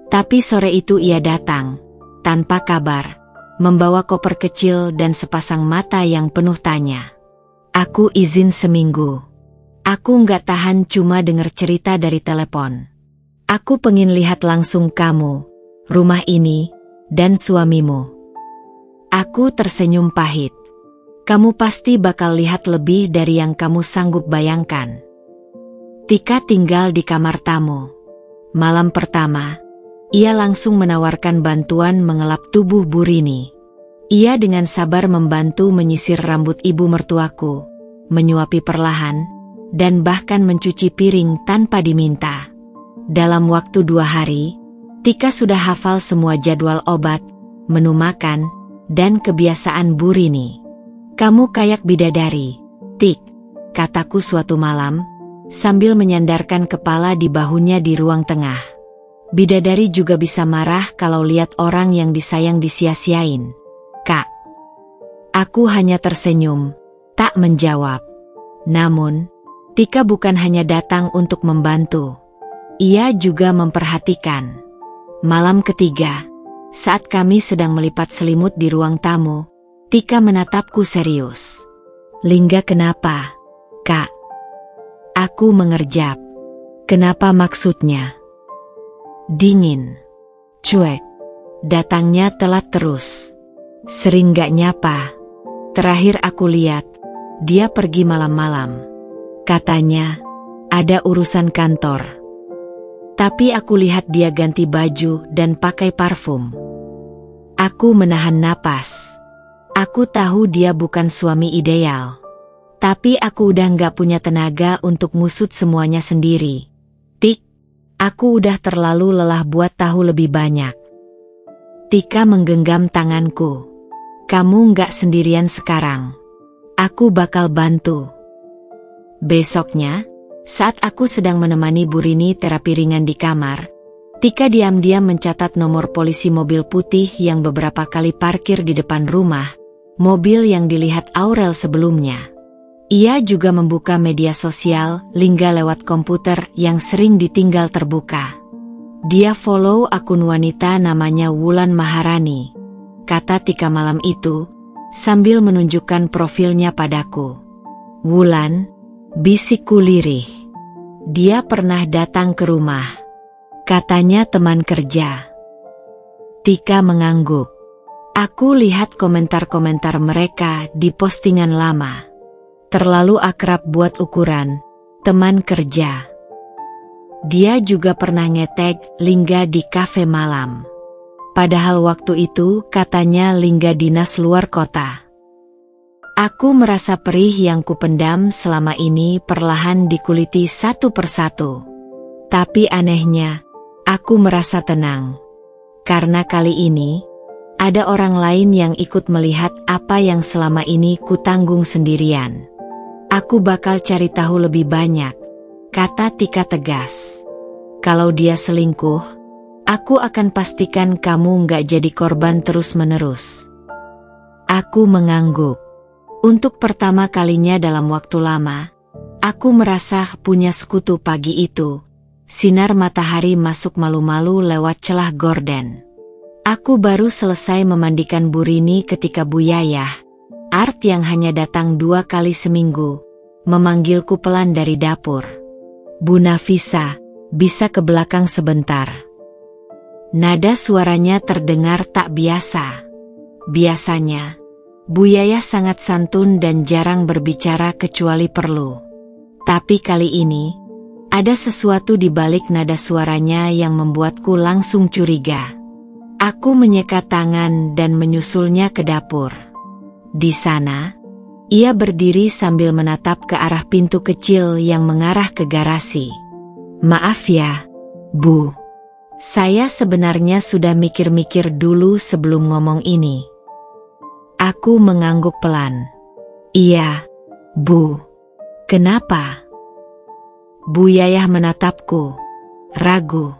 Tapi sore itu ia datang, tanpa kabar, membawa koper kecil dan sepasang mata yang penuh tanya. "Aku izin seminggu. Aku nggak tahan cuma dengar cerita dari telepon. Aku pengen lihat langsung kamu, rumah ini, dan suamimu." Aku tersenyum pahit. "Kamu pasti bakal lihat lebih dari yang kamu sanggup bayangkan." Tika tinggal di kamar tamu. Malam pertama, ia langsung menawarkan bantuan mengelap tubuh Bu Rini. Ia dengan sabar membantu menyisir rambut ibu mertuaku, menyuapi perlahan, dan bahkan mencuci piring tanpa diminta. Dalam waktu 2 hari, Tika sudah hafal semua jadwal obat, menu makan, dan kebiasaan Bu Rini. "Kamu kayak bidadari, Tik," kataku suatu malam, sambil menyandarkan kepala di bahunya di ruang tengah. "Bidadari juga bisa marah kalau lihat orang yang disayang disia-siain, Kak." Aku hanya tersenyum, tak menjawab. Namun, Tika bukan hanya datang untuk membantu. Ia juga memperhatikan. Malam ketiga, saat kami sedang melipat selimut di ruang tamu, Tika menatapku serius. "Lingga, kenapa, Kak?" Aku mengerjap. "Kenapa maksudnya?" "Dingin. Cuek. Datangnya telat terus. Sering gak nyapa. Terakhir aku lihat, dia pergi malam-malam. Katanya, ada urusan kantor. Tapi aku lihat dia ganti baju dan pakai parfum." Aku menahan napas. Aku tahu dia bukan suami ideal. Tapi aku udah gak punya tenaga untuk ngusut semuanya sendiri. "Tik, aku udah terlalu lelah buat tahu lebih banyak." Tika menggenggam tanganku. "Kamu gak sendirian sekarang. Aku bakal bantu." Besoknya, saat aku sedang menemani Bu Rini terapi ringan di kamar, Tika diam-diam mencatat nomor polisi mobil putih yang beberapa kali parkir di depan rumah, mobil yang dilihat Aurel sebelumnya. Ia juga membuka media sosial Lingga lewat komputer yang sering ditinggal terbuka. "Dia follow akun wanita namanya Wulan Maharani," kata Tika malam itu, sambil menunjukkan profilnya padaku. "Wulan," bisikku lirih. "Dia pernah datang ke rumah. Katanya teman kerja." Tika mengangguk. Aku lihat komentar-komentar mereka di postingan lama. Terlalu akrab buat ukuran teman kerja. Dia juga pernah ngetag Lingga di kafe malam. Padahal waktu itu katanya Lingga dinas luar kota. Aku merasa perih yang kupendam selama ini perlahan dikuliti satu persatu. Tapi anehnya, aku merasa tenang. Karena kali ini, ada orang lain yang ikut melihat apa yang selama ini kutanggung sendirian. "Aku bakal cari tahu lebih banyak," kata Tika tegas. "Kalau dia selingkuh, aku akan pastikan kamu nggak jadi korban terus-menerus." Aku mengangguk. Untuk pertama kalinya dalam waktu lama, aku merasa punya sekutu pagi itu. Sinar matahari masuk malu-malu lewat celah gorden. Aku baru selesai memandikan Bu Rini ketika Bu Yayah, Art yang hanya datang 2 kali seminggu, memanggilku pelan dari dapur. "Bu Nafisa, bisa ke belakang sebentar?" Nada suaranya terdengar tak biasa. Biasanya, Bu Yayah sangat santun dan jarang berbicara kecuali perlu. Tapi kali ini, ada sesuatu di balik nada suaranya yang membuatku langsung curiga. Aku menyeka tangan dan menyusulnya ke dapur. Di sana, ia berdiri sambil menatap ke arah pintu kecil yang mengarah ke garasi. "Maaf ya, Bu. Saya sebenarnya sudah mikir-mikir dulu sebelum ngomong ini." Aku mengangguk pelan. "Iya, Bu. Kenapa?" Bu Yayah menatapku, ragu.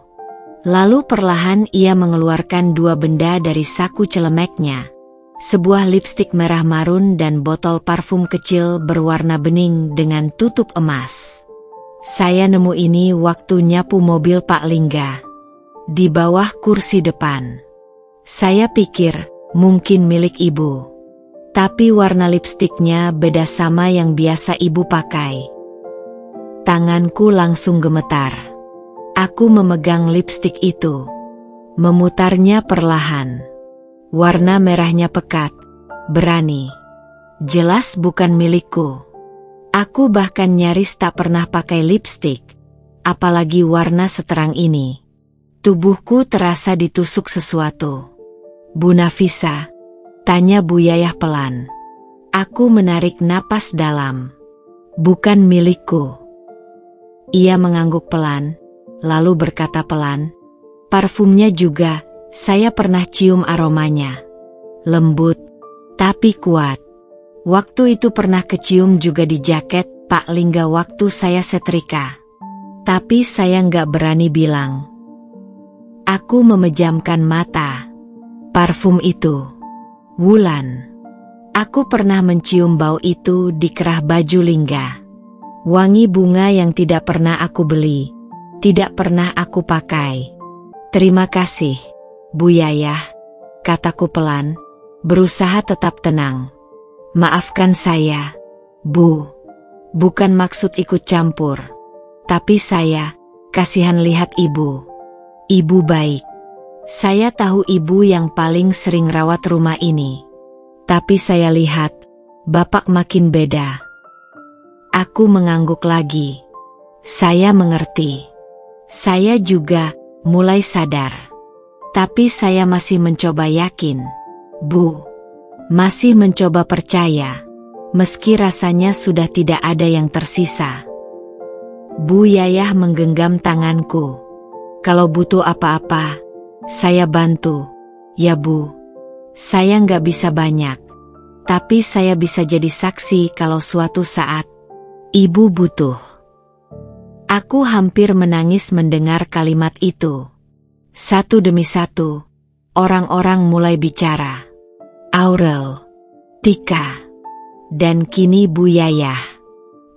Lalu perlahan ia mengeluarkan 2 benda dari saku celemeknya. Sebuah lipstik merah marun dan botol parfum kecil berwarna bening dengan tutup emas. "Saya nemu ini waktu nyapu mobil Pak Lingga. Di bawah kursi depan. Saya pikir mungkin milik Ibu. Tapi warna lipstiknya beda sama yang biasa Ibu pakai." Tanganku langsung gemetar. Aku memegang lipstik itu. Memutarnya perlahan. Warna merahnya pekat, berani. Jelas bukan milikku. Aku bahkan nyaris tak pernah pakai lipstik, apalagi warna seterang ini. Tubuhku terasa ditusuk sesuatu. "Bu Nafisa?" tanya Bu Yayah pelan. Aku menarik napas dalam. "Bukan milikku." Ia mengangguk pelan, lalu berkata pelan, "Parfumnya juga, saya pernah cium aromanya. Lembut, tapi kuat. Waktu itu pernah kecium juga di jaket Pak Lingga waktu saya setrika. Tapi saya nggak berani bilang." Aku memejamkan mata. Parfum itu. Wulan. Aku pernah mencium bau itu di kerah baju Lingga. Wangi bunga yang tidak pernah aku beli, tidak pernah aku pakai. Terima kasih, Bu Yayah, kataku pelan, berusaha tetap tenang. Maafkan saya, Bu. Bukan maksud ikut campur. Tapi saya, kasihan lihat Ibu. Ibu baik. Saya tahu Ibu yang paling sering rawat rumah ini. Tapi saya lihat, Bapak makin beda. Aku mengangguk lagi. Saya mengerti. Saya juga mulai sadar. Tapi saya masih mencoba yakin, Bu. Masih mencoba percaya. Meski rasanya sudah tidak ada yang tersisa. Bu Yayah menggenggam tanganku. Kalau butuh apa-apa, saya bantu. Ya Bu. Saya nggak bisa banyak. Tapi saya bisa jadi saksi kalau suatu saat Ibu butuh. Aku hampir menangis mendengar kalimat itu. Satu demi satu, orang-orang mulai bicara. Aurel, Tika, dan kini Bu Yayah.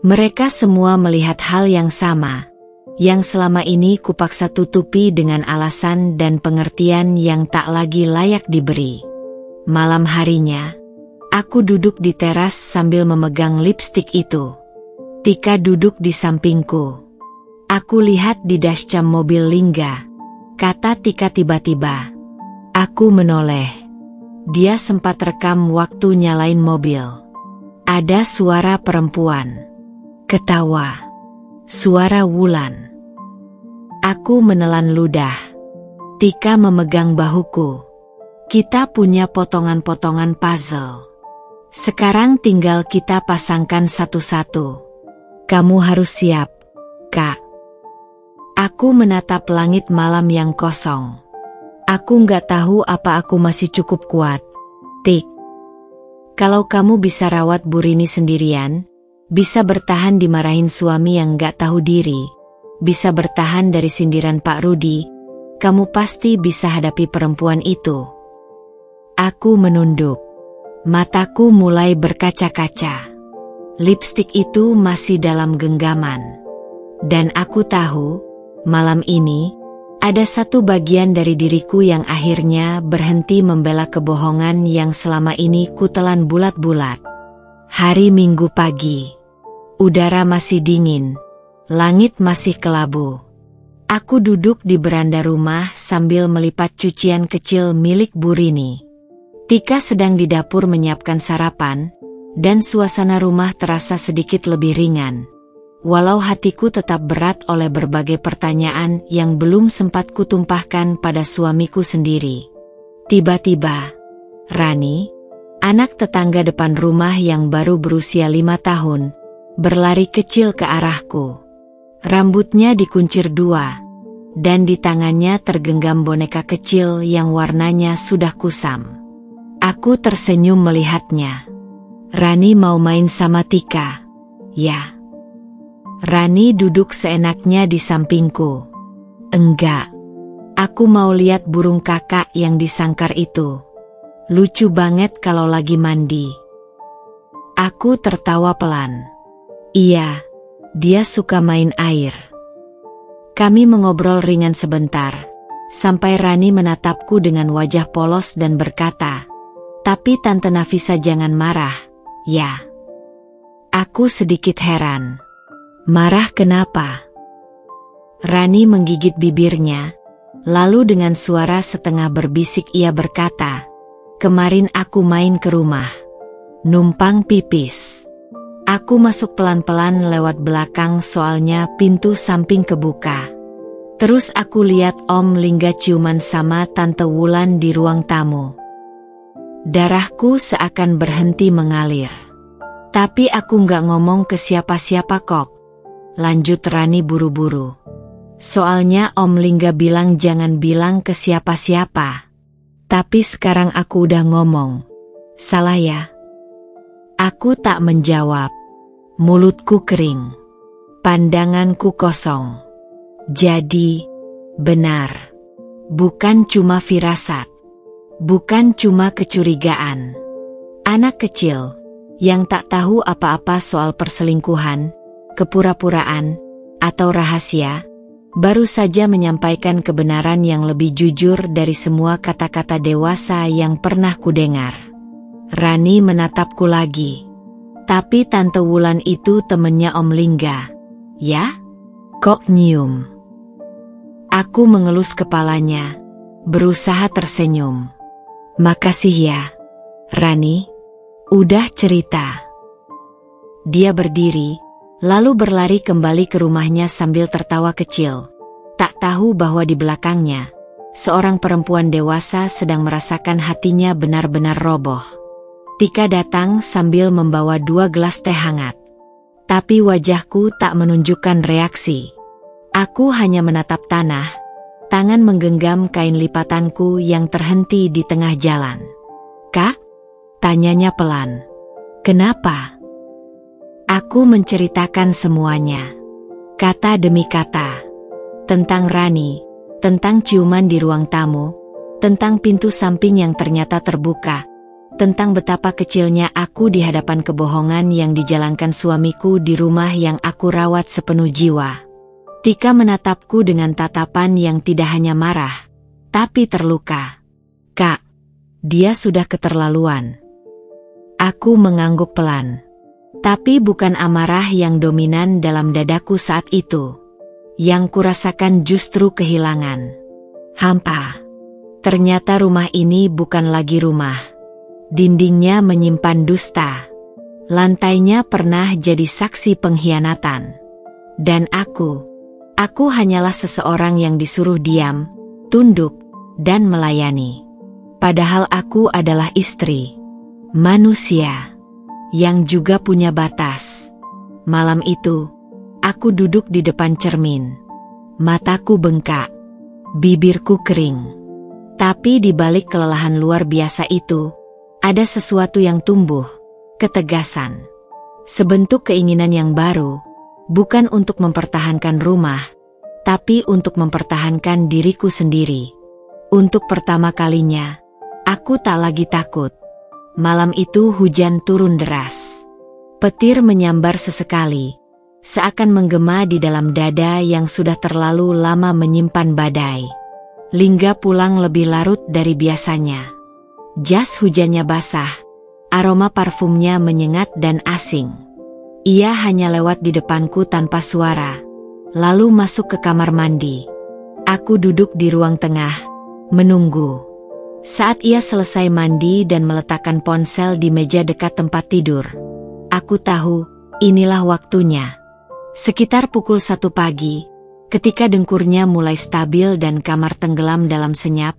Mereka semua melihat hal yang sama, yang selama ini kupaksa tutupi dengan alasan dan pengertian yang tak lagi layak diberi. Malam harinya, aku duduk di teras sambil memegang lipstik itu. Tika duduk di sampingku. Aku lihat di dashcam mobil Lingga, kata Tika tiba-tiba. Aku menoleh. Dia sempat rekam waktu nyalain mobil. Ada suara perempuan. Ketawa. Suara Wulan. Aku menelan ludah. Tika memegang bahuku. Kita punya potongan-potongan puzzle. Sekarang tinggal kita pasangkan satu-satu. Kamu harus siap, Kak. Aku menatap langit malam yang kosong. Aku nggak tahu apa aku masih cukup kuat. Tik. Kalau kamu bisa rawat Bu Rini sendirian, bisa bertahan dimarahin suami yang nggak tahu diri, bisa bertahan dari sindiran Pak Rudi, kamu pasti bisa hadapi perempuan itu. Aku menunduk. Mataku mulai berkaca-kaca. Lipstik itu masih dalam genggaman. Dan aku tahu, malam ini, ada satu bagian dari diriku yang akhirnya berhenti membela kebohongan yang selama ini kutelan bulat-bulat. Hari Minggu pagi. Udara masih dingin. Langit masih kelabu. Aku duduk di beranda rumah sambil melipat cucian kecil milik Bu Rini. Tika sedang di dapur menyiapkan sarapan, dan suasana rumah terasa sedikit lebih ringan. Walau hatiku tetap berat oleh berbagai pertanyaan yang belum sempat kutumpahkan pada suamiku sendiri. Tiba-tiba, Rani, anak tetangga depan rumah yang baru berusia 5 tahun, berlari kecil ke arahku. Rambutnya dikuncir 2, dan di tangannya tergenggam boneka kecil yang warnanya sudah kusam. Aku tersenyum melihatnya. Rani mau main sama Tika. Ya. Rani duduk seenaknya di sampingku. Enggak. Aku mau lihat burung kakak yang disangkar itu. Lucu banget kalau lagi mandi. Aku tertawa pelan. Iya, dia suka main air. Kami mengobrol ringan sebentar, sampai Rani menatapku dengan wajah polos dan berkata, "Tapi Tante Nafisa jangan marah, ya." Aku sedikit heran. Marah kenapa? Rani menggigit bibirnya, lalu dengan suara setengah berbisik ia berkata, "Kemarin aku main ke rumah. Numpang pipis. Aku masuk pelan-pelan lewat belakang soalnya pintu samping kebuka. Terus aku lihat Om Lingga ciuman sama Tante Wulan di ruang tamu. Darahku seakan berhenti mengalir. Tapi aku nggak ngomong ke siapa-siapa kok," lanjut Rani buru-buru. "Soalnya Om Lingga bilang jangan bilang ke siapa-siapa. Tapi sekarang aku udah ngomong. Salah ya?" Aku tak menjawab. Mulutku kering. Pandanganku kosong. Jadi, benar. Bukan cuma firasat. Bukan cuma kecurigaan. Anak kecil, yang tak tahu apa-apa soal perselingkuhan, kepura-puraan, atau rahasia, baru saja menyampaikan kebenaran yang lebih jujur dari semua kata-kata dewasa yang pernah kudengar. Rani menatapku lagi. Tapi Tante Wulan itu temennya Om Lingga, ya? Kok nyium? Aku mengelus kepalanya, berusaha tersenyum. Makasih ya, Rani. Udah cerita. Dia berdiri, lalu berlari kembali ke rumahnya sambil tertawa kecil. Tak tahu bahwa di belakangnya, seorang perempuan dewasa sedang merasakan hatinya benar-benar roboh. Tika datang sambil membawa 2 gelas teh hangat. Tapi wajahku tak menunjukkan reaksi. Aku hanya menatap tanah, tangan menggenggam kain lipatanku yang terhenti di tengah jalan. "Kak?" tanyanya pelan. "Kenapa?" Aku menceritakan semuanya, kata demi kata. Tentang Rani, tentang ciuman di ruang tamu, tentang pintu samping yang ternyata terbuka, tentang betapa kecilnya aku di hadapan kebohongan yang dijalankan suamiku di rumah yang aku rawat sepenuh jiwa. Tika menatapku dengan tatapan yang tidak hanya marah, tapi terluka. "Kak, dia sudah keterlaluan." Aku mengangguk pelan. Tapi bukan amarah yang dominan dalam dadaku saat itu. Yang kurasakan justru kehilangan. Hampa. Ternyata rumah ini bukan lagi rumah. Dindingnya menyimpan dusta. Lantainya pernah jadi saksi pengkhianatan. Dan aku hanyalah seseorang yang disuruh diam, tunduk, dan melayani. Padahal aku adalah istri, manusia, yang juga punya batas. Malam itu, aku duduk di depan cermin. Mataku bengkak, bibirku kering. Tapi di balik kelelahan luar biasa itu, ada sesuatu yang tumbuh, ketegasan. Sebentuk keinginan yang baru, bukan untuk mempertahankan rumah, tapi untuk mempertahankan diriku sendiri. Untuk pertama kalinya, aku tak lagi takut. Malam itu hujan turun deras. Petir menyambar sesekali, seakan menggema di dalam dada yang sudah terlalu lama menyimpan badai. Lingga pulang lebih larut dari biasanya. Jas hujannya basah, aroma parfumnya menyengat dan asing. Ia hanya lewat di depanku tanpa suara, lalu masuk ke kamar mandi. Aku duduk di ruang tengah, menunggu. Saat ia selesai mandi dan meletakkan ponsel di meja dekat tempat tidur, aku tahu inilah waktunya. Sekitar pukul 1 pagi, ketika dengkurnya mulai stabil dan kamar tenggelam dalam senyap,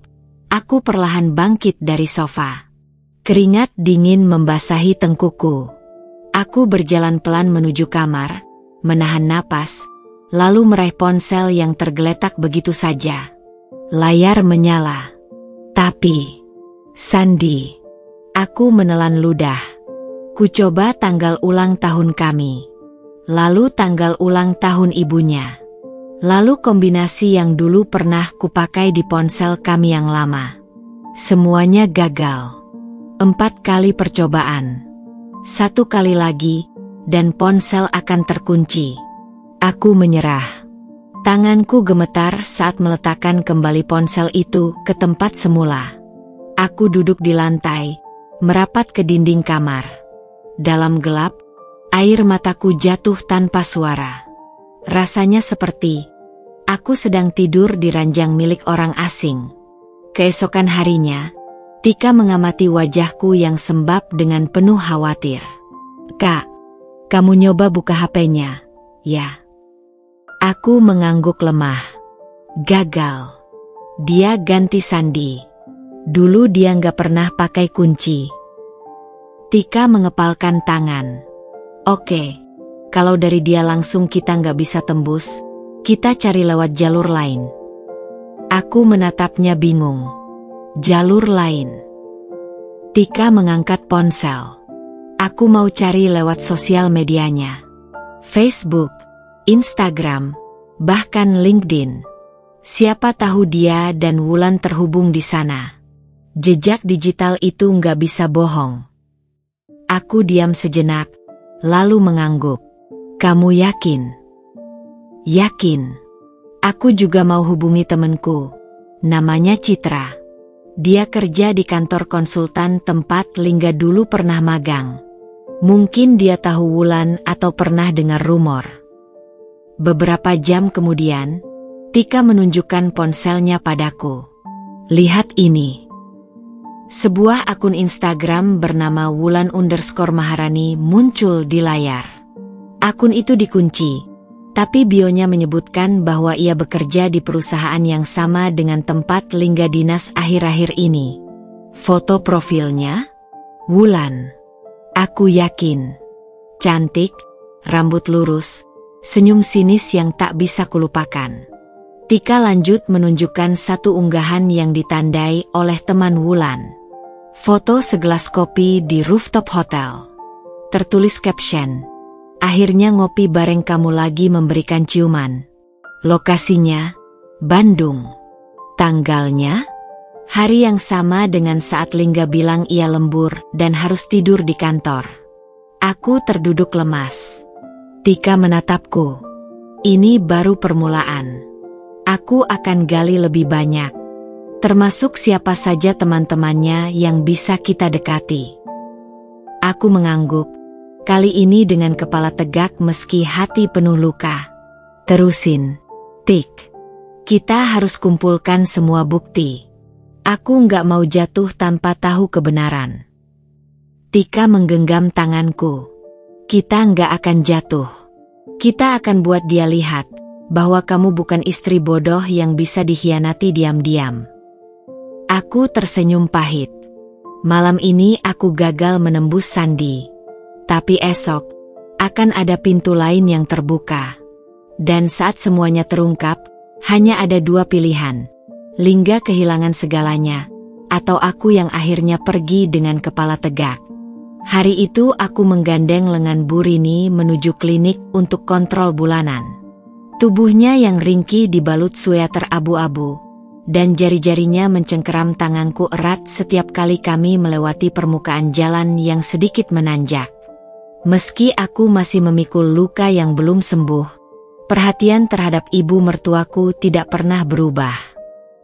aku perlahan bangkit dari sofa. Keringat dingin membasahi tengkukku. Aku berjalan pelan menuju kamar, menahan napas, lalu meraih ponsel yang tergeletak begitu saja. Layar menyala. Tapi, Sandi, aku menelan ludah. Ku coba tanggal ulang tahun kami. Lalu tanggal ulang tahun ibunya. Lalu kombinasi yang dulu pernah kupakai di ponsel kami yang lama. Semuanya gagal. 4 kali percobaan. 1 kali lagi, dan ponsel akan terkunci. Aku menyerah. Tanganku gemetar saat meletakkan kembali ponsel itu ke tempat semula. Aku duduk di lantai, merapat ke dinding kamar. Dalam gelap, air mataku jatuh tanpa suara. Rasanya seperti aku sedang tidur di ranjang milik orang asing. Keesokan harinya, Tika mengamati wajahku yang sembab dengan penuh khawatir. "Kak, kamu nyoba buka HP-nya, ya?" Aku mengangguk lemah. Gagal. Dia ganti sandi. Dulu dia nggak pernah pakai kunci. Tika mengepalkan tangan. "Oke, kalau dari dia langsung kita nggak bisa tembus, kita cari lewat jalur lain." Aku menatapnya bingung. Jalur lain. Tika mengangkat ponsel. Aku mau cari lewat sosial medianya. Facebook, Instagram, bahkan LinkedIn. Siapa tahu dia dan Wulan terhubung di sana. Jejak digital itu nggak bisa bohong. Aku diam sejenak, lalu mengangguk. Kamu yakin? Yakin. Aku juga mau hubungi temanku. Namanya Citra. Dia kerja di kantor konsultan tempat Lingga dulu pernah magang. Mungkin dia tahu Wulan atau pernah dengar rumor. Beberapa jam kemudian, Tika menunjukkan ponselnya padaku. Lihat ini. Sebuah akun Instagram bernama Wulan_Maharani muncul di layar. Akun itu dikunci, tapi bionya menyebutkan bahwa ia bekerja di perusahaan yang sama dengan tempat Lingga dinas akhir-akhir ini. Foto profilnya, Wulan. Aku yakin. Cantik, rambut lurus, senyum sinis yang tak bisa kulupakan. Tika lanjut menunjukkan satu unggahan yang ditandai oleh teman Wulan. Foto segelas kopi di rooftop hotel. Tertulis caption, "Akhirnya ngopi bareng kamu lagi memberikan ciuman." Lokasinya, Bandung. Tanggalnya, hari yang sama dengan saat Lingga bilang ia lembur dan harus tidur di kantor. Aku terduduk lemas. Tika menatapku. Ini baru permulaan. Aku akan gali lebih banyak. Termasuk siapa saja teman-temannya yang bisa kita dekati. Aku mengangguk. Kali ini dengan kepala tegak meski hati penuh luka. Terusin. Tik. Kita harus kumpulkan semua bukti. Aku nggak mau jatuh tanpa tahu kebenaran. Tika menggenggam tanganku. Kita nggak akan jatuh. Kita akan buat dia lihat bahwa kamu bukan istri bodoh yang bisa dikhianati diam-diam. Aku tersenyum pahit. Malam ini aku gagal menembus Sandi. Tapi esok, akan ada pintu lain yang terbuka. Dan saat semuanya terungkap, hanya ada dua pilihan. Lingga kehilangan segalanya, atau aku yang akhirnya pergi dengan kepala tegak. Hari itu aku menggandeng lengan Bu Rini menuju klinik untuk kontrol bulanan. Tubuhnya yang ringkih dibalut sweater abu-abu, dan jari-jarinya mencengkeram tanganku erat setiap kali kami melewati permukaan jalan yang sedikit menanjak. Meski aku masih memikul luka yang belum sembuh, perhatian terhadap ibu mertuaku tidak pernah berubah.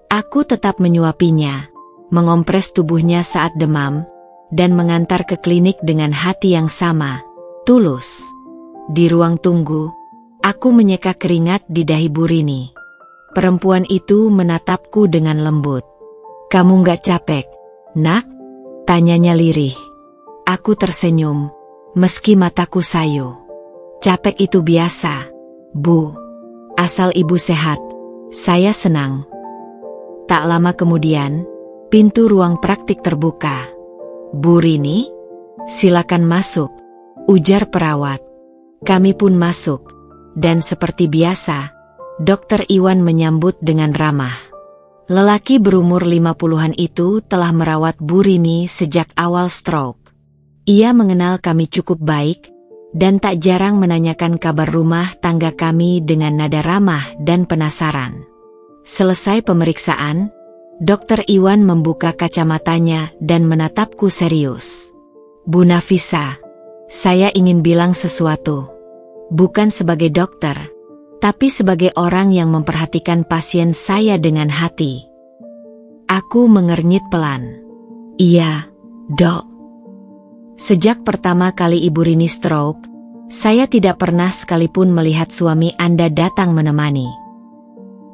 Aku tetap menyuapinya, mengompres tubuhnya saat demam, dan mengantar ke klinik dengan hati yang sama, tulus. Di ruang tunggu, aku menyeka keringat di dahi Bu Rini. Perempuan itu menatapku dengan lembut. "Kamu nggak capek, nak?" tanyanya lirih. Aku tersenyum, meski mataku sayu. "Capek itu biasa, Bu. Asal ibu sehat, saya senang." Tak lama kemudian, pintu ruang praktik terbuka. "Bu Rini, silakan masuk," ujar perawat. Kami pun masuk, dan seperti biasa, Dokter Iwan menyambut dengan ramah. Lelaki berumur 50-an itu telah merawat Bu Rini sejak awal stroke. Ia mengenal kami cukup baik, dan tak jarang menanyakan kabar rumah tangga kami dengan nada ramah dan penasaran. Selesai pemeriksaan, Dokter Iwan membuka kacamatanya dan menatapku serius. "Bu Nafisa, saya ingin bilang sesuatu. Bukan sebagai dokter, tapi sebagai orang yang memperhatikan pasien saya dengan hati." Aku mengernyit pelan. "Iya, Dok. Sejak pertama kali Ibu Rini stroke, saya tidak pernah sekalipun melihat suami Anda datang menemani."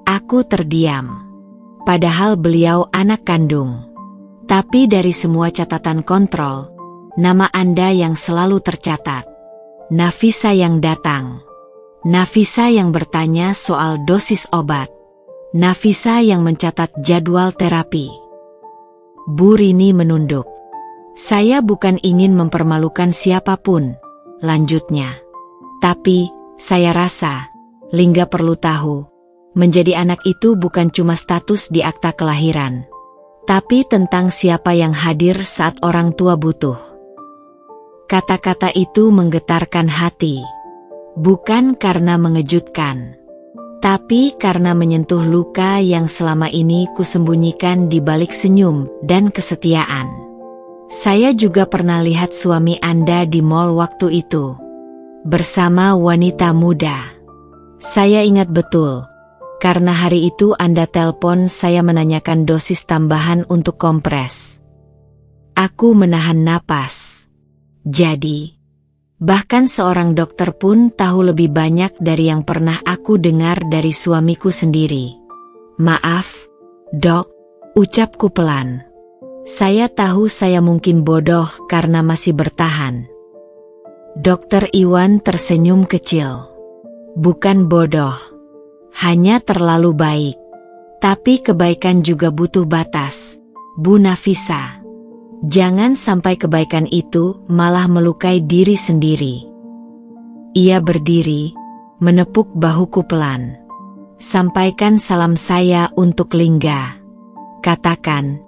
Aku terdiam. Padahal beliau anak kandung. Tapi dari semua catatan kontrol, nama Anda yang selalu tercatat. Nafisa yang datang. Nafisa yang bertanya soal dosis obat. Nafisa yang mencatat jadwal terapi. Bu Rini menunduk. "Saya bukan ingin mempermalukan siapapun," lanjutnya. "Tapi, saya rasa, Lingga perlu tahu, menjadi anak itu bukan cuma status di akta kelahiran, tapi tentang siapa yang hadir saat orang tua butuh." Kata-kata itu menggetarkan hati. Bukan karena mengejutkan, tapi karena menyentuh luka yang selama ini kusembunyikan di balik senyum dan kesetiaan. Saya juga pernah lihat suami Anda di mall waktu itu. bersama wanita muda. Saya ingat betul, karena hari itu Anda telepon saya menanyakan dosis tambahan untuk kompres. Aku menahan napas. Jadi, bahkan seorang dokter pun tahu lebih banyak dari yang pernah aku dengar dari suamiku sendiri. Maaf, Dok, ucapku pelan. Saya tahu saya mungkin bodoh karena masih bertahan. Dokter Iwan tersenyum kecil. Bukan bodoh, hanya terlalu baik. Tapi kebaikan juga butuh batas, Bu Nafisa. Jangan sampai kebaikan itu malah melukai diri sendiri. Ia berdiri, menepuk bahuku pelan. Sampaikan salam saya untuk Lingga. Katakan,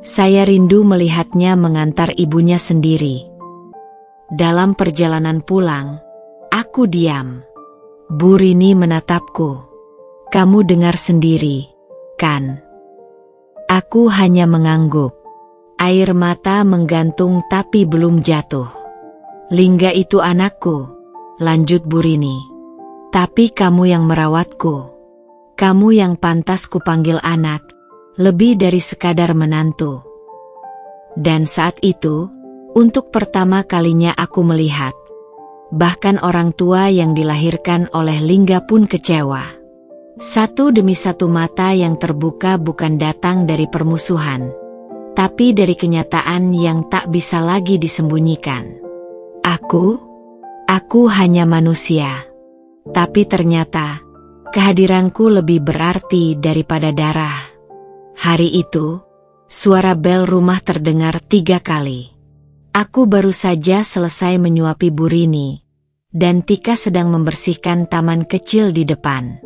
saya rindu melihatnya mengantar ibunya sendiri. Dalam perjalanan pulang, aku diam. Bu Rini menatapku. Kamu dengar sendiri, kan? Aku hanya mengangguk. Air mata menggantung tapi belum jatuh. Lingga itu anakku, lanjut Bu Rini. Tapi kamu yang merawatku. Kamu yang pantas kupanggil anak, lebih dari sekadar menantu. Dan saat itu, untuk pertama kalinya aku melihat. Bahkan orang tua yang dilahirkan oleh Lingga pun kecewa. Satu demi satu mata yang terbuka bukan datang dari permusuhan, tapi dari kenyataan yang tak bisa lagi disembunyikan. Aku hanya manusia. Tapi ternyata, kehadiranku lebih berarti daripada darah. Hari itu, suara bel rumah terdengar 3 kali. Aku baru saja selesai menyuapi Bu Rini, dan Tika sedang membersihkan taman kecil di depan.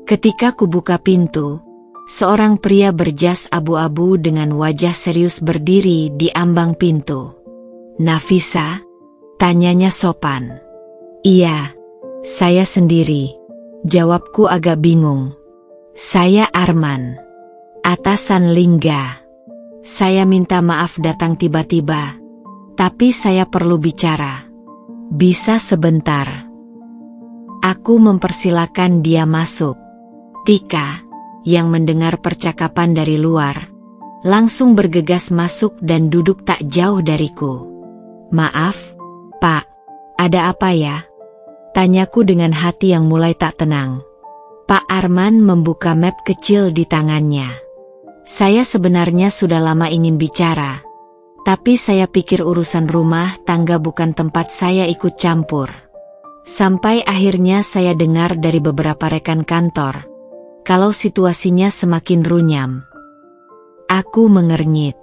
Ketika kubuka pintu, seorang pria berjas abu-abu dengan wajah serius berdiri di ambang pintu. Nafisa? Tanyanya sopan. Iya, saya sendiri. Jawabku agak bingung. Saya Arman. Atasan Lingga. Saya minta maaf datang tiba-tiba, tapi saya perlu bicara. Bisa sebentar? Aku mempersilakan dia masuk. Tika, yang mendengar percakapan dari luar, langsung bergegas masuk dan duduk tak jauh dariku. Maaf, Pak, ada apa ya? Tanyaku dengan hati yang mulai tak tenang. Pak Arman membuka map kecil di tangannya. Saya sebenarnya sudah lama ingin bicara. Tapi saya pikir urusan rumah tangga bukan tempat saya ikut campur. Sampai akhirnya saya dengar dari beberapa rekan kantor, kalau situasinya semakin runyam. Aku mengernyit.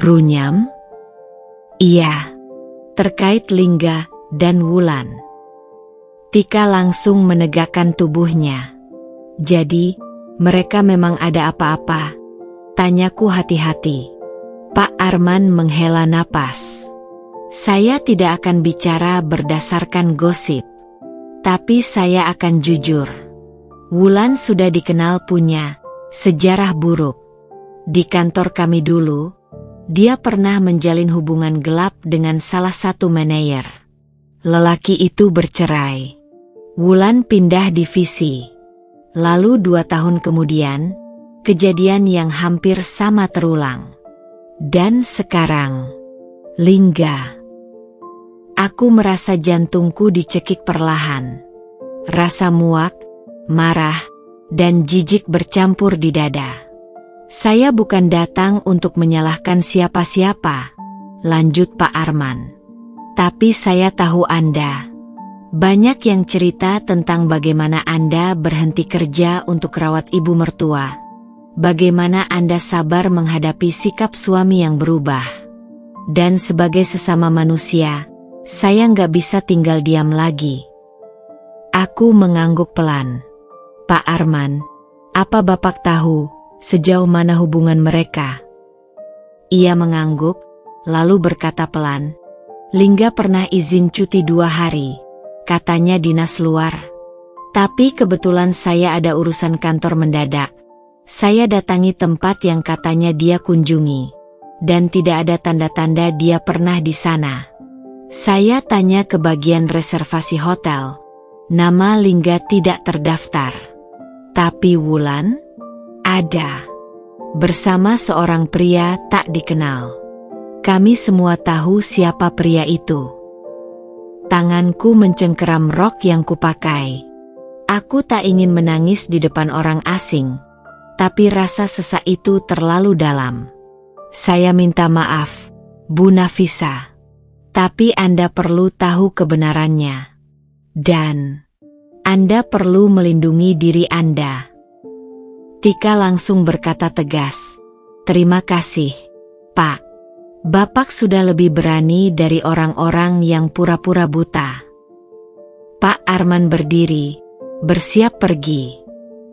Runyam? Iya, terkait Lingga dan Wulan. Tika langsung menegakkan tubuhnya. Jadi, mereka memang ada apa-apa? Tanyaku hati-hati. Pak Arman menghela napas. Saya tidak akan bicara berdasarkan gosip, tapi saya akan jujur. Wulan sudah dikenal punya sejarah buruk. Di kantor kami dulu, dia pernah menjalin hubungan gelap dengan salah satu manajer. Lelaki itu bercerai. Wulan pindah divisi. Lalu 2 tahun kemudian, kejadian yang hampir sama terulang. Dan sekarang, Lingga. Aku merasa jantungku dicekik perlahan. Rasa muak, marah, dan jijik bercampur di dada. Saya bukan datang untuk menyalahkan siapa-siapa, lanjut Pak Arman. Tapi saya tahu Anda. Banyak yang cerita tentang bagaimana Anda berhenti kerja untuk rawat ibu mertua. Bagaimana Anda sabar menghadapi sikap suami yang berubah. Dan sebagai sesama manusia, saya nggak bisa tinggal diam lagi. Aku mengangguk pelan. Pak Arman, apa Bapak tahu sejauh mana hubungan mereka? Ia mengangguk, lalu berkata pelan. Lingga pernah izin cuti 2 hari, katanya dinas luar. Tapi kebetulan saya ada urusan kantor mendadak. Saya datangi tempat yang katanya dia kunjungi, dan tidak ada tanda-tanda dia pernah di sana. Saya tanya ke bagian reservasi hotel. Nama Lingga tidak terdaftar. Tapi Wulan? Ada. Bersama seorang pria tak dikenal. Kami semua tahu siapa pria itu. Tanganku mencengkeram rok yang kupakai. Aku tak ingin menangis di depan orang asing. Tapi rasa sesak itu terlalu dalam. Saya minta maaf, Bu Nafisa. Tapi Anda perlu tahu kebenarannya. Dan Anda perlu melindungi diri Anda. Tika langsung berkata tegas, "Terima kasih, Pak. Bapak sudah lebih berani dari orang-orang yang pura-pura buta." Pak Arman berdiri, bersiap pergi.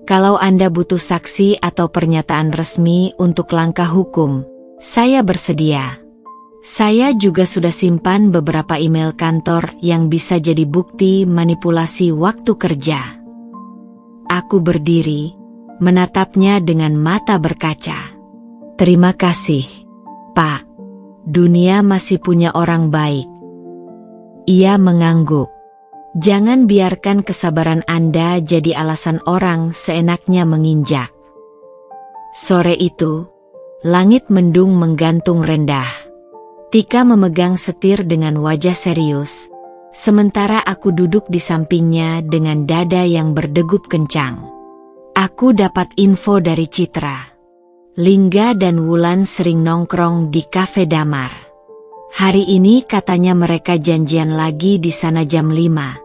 "Kalau Anda butuh saksi atau pernyataan resmi untuk langkah hukum, saya bersedia. Saya juga sudah simpan beberapa email kantor yang bisa jadi bukti manipulasi waktu kerja." Aku berdiri, menatapnya dengan mata berkaca. "Terima kasih, Pak. Dunia masih punya orang baik." Ia mengangguk. "Jangan biarkan kesabaran Anda jadi alasan orang seenaknya menginjak." Sore itu, langit mendung menggantung rendah. Tika memegang setir dengan wajah serius, sementara aku duduk di sampingnya dengan dada yang berdegup kencang. Aku dapat info dari Citra. Lingga dan Wulan sering nongkrong di kafe Damar. Hari ini katanya mereka janjian lagi di sana jam 5.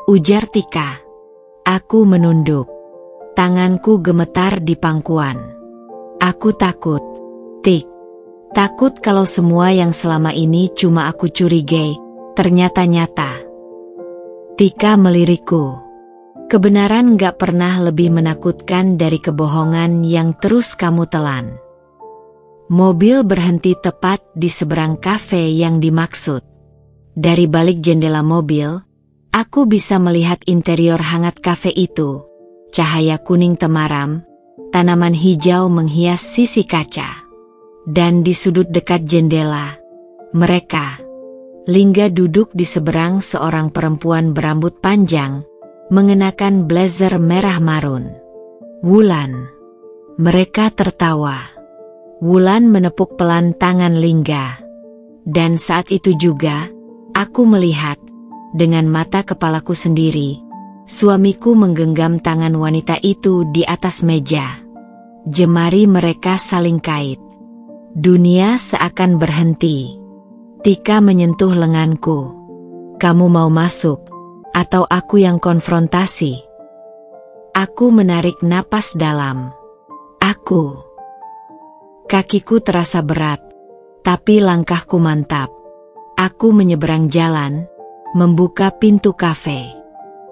Ujar Tika. Aku menunduk. Tanganku gemetar di pangkuan. Aku takut, Tik. Takut kalau semua yang selama ini cuma aku curigai, ternyata nyata. Tika melirikku. Kebenaran gak pernah lebih menakutkan dari kebohongan yang terus kamu telan. Mobil berhenti tepat di seberang kafe yang dimaksud. Dari balik jendela mobil, aku bisa melihat interior hangat kafe itu. Cahaya kuning temaram, tanaman hijau menghias sisi kaca. Dan di sudut dekat jendela, mereka. Lingga duduk di seberang seorang perempuan berambut panjang, mengenakan blazer merah marun. Wulan. Mereka tertawa. Wulan menepuk pelan tangan Lingga. Dan saat itu juga, aku melihat, dengan mata kepalaku sendiri, suamiku menggenggam tangan wanita itu di atas meja. Jemari mereka saling kait. Dunia seakan berhenti. Tika menyentuh lenganku. "Kamu mau masuk? Atau aku yang konfrontasi?" Aku menarik napas dalam. Aku. Kakiku terasa berat, tapi langkahku mantap. Aku menyeberang jalan, membuka pintu kafe.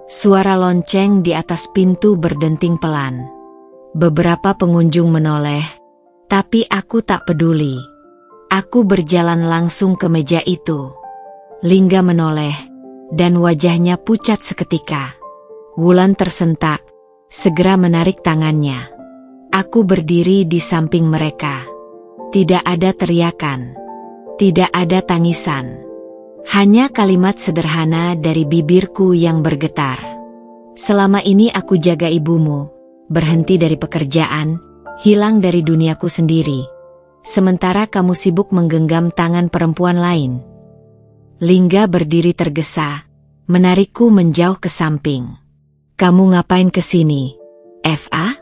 Suara lonceng di atas pintu berdenting pelan. Beberapa pengunjung menoleh, tapi aku tak peduli. Aku berjalan langsung ke meja itu. Lingga menoleh, dan wajahnya pucat seketika. Wulan tersentak, segera menarik tangannya. Aku berdiri di samping mereka. Tidak ada teriakan. Tidak ada tangisan. Hanya kalimat sederhana dari bibirku yang bergetar. "Selama ini aku jaga ibumu, berhenti dari pekerjaan, hilang dari duniaku sendiri. Sementara kamu sibuk menggenggam tangan perempuan lain." Lingga berdiri tergesa, menarikku menjauh ke samping. "Kamu ngapain kesini, Fa?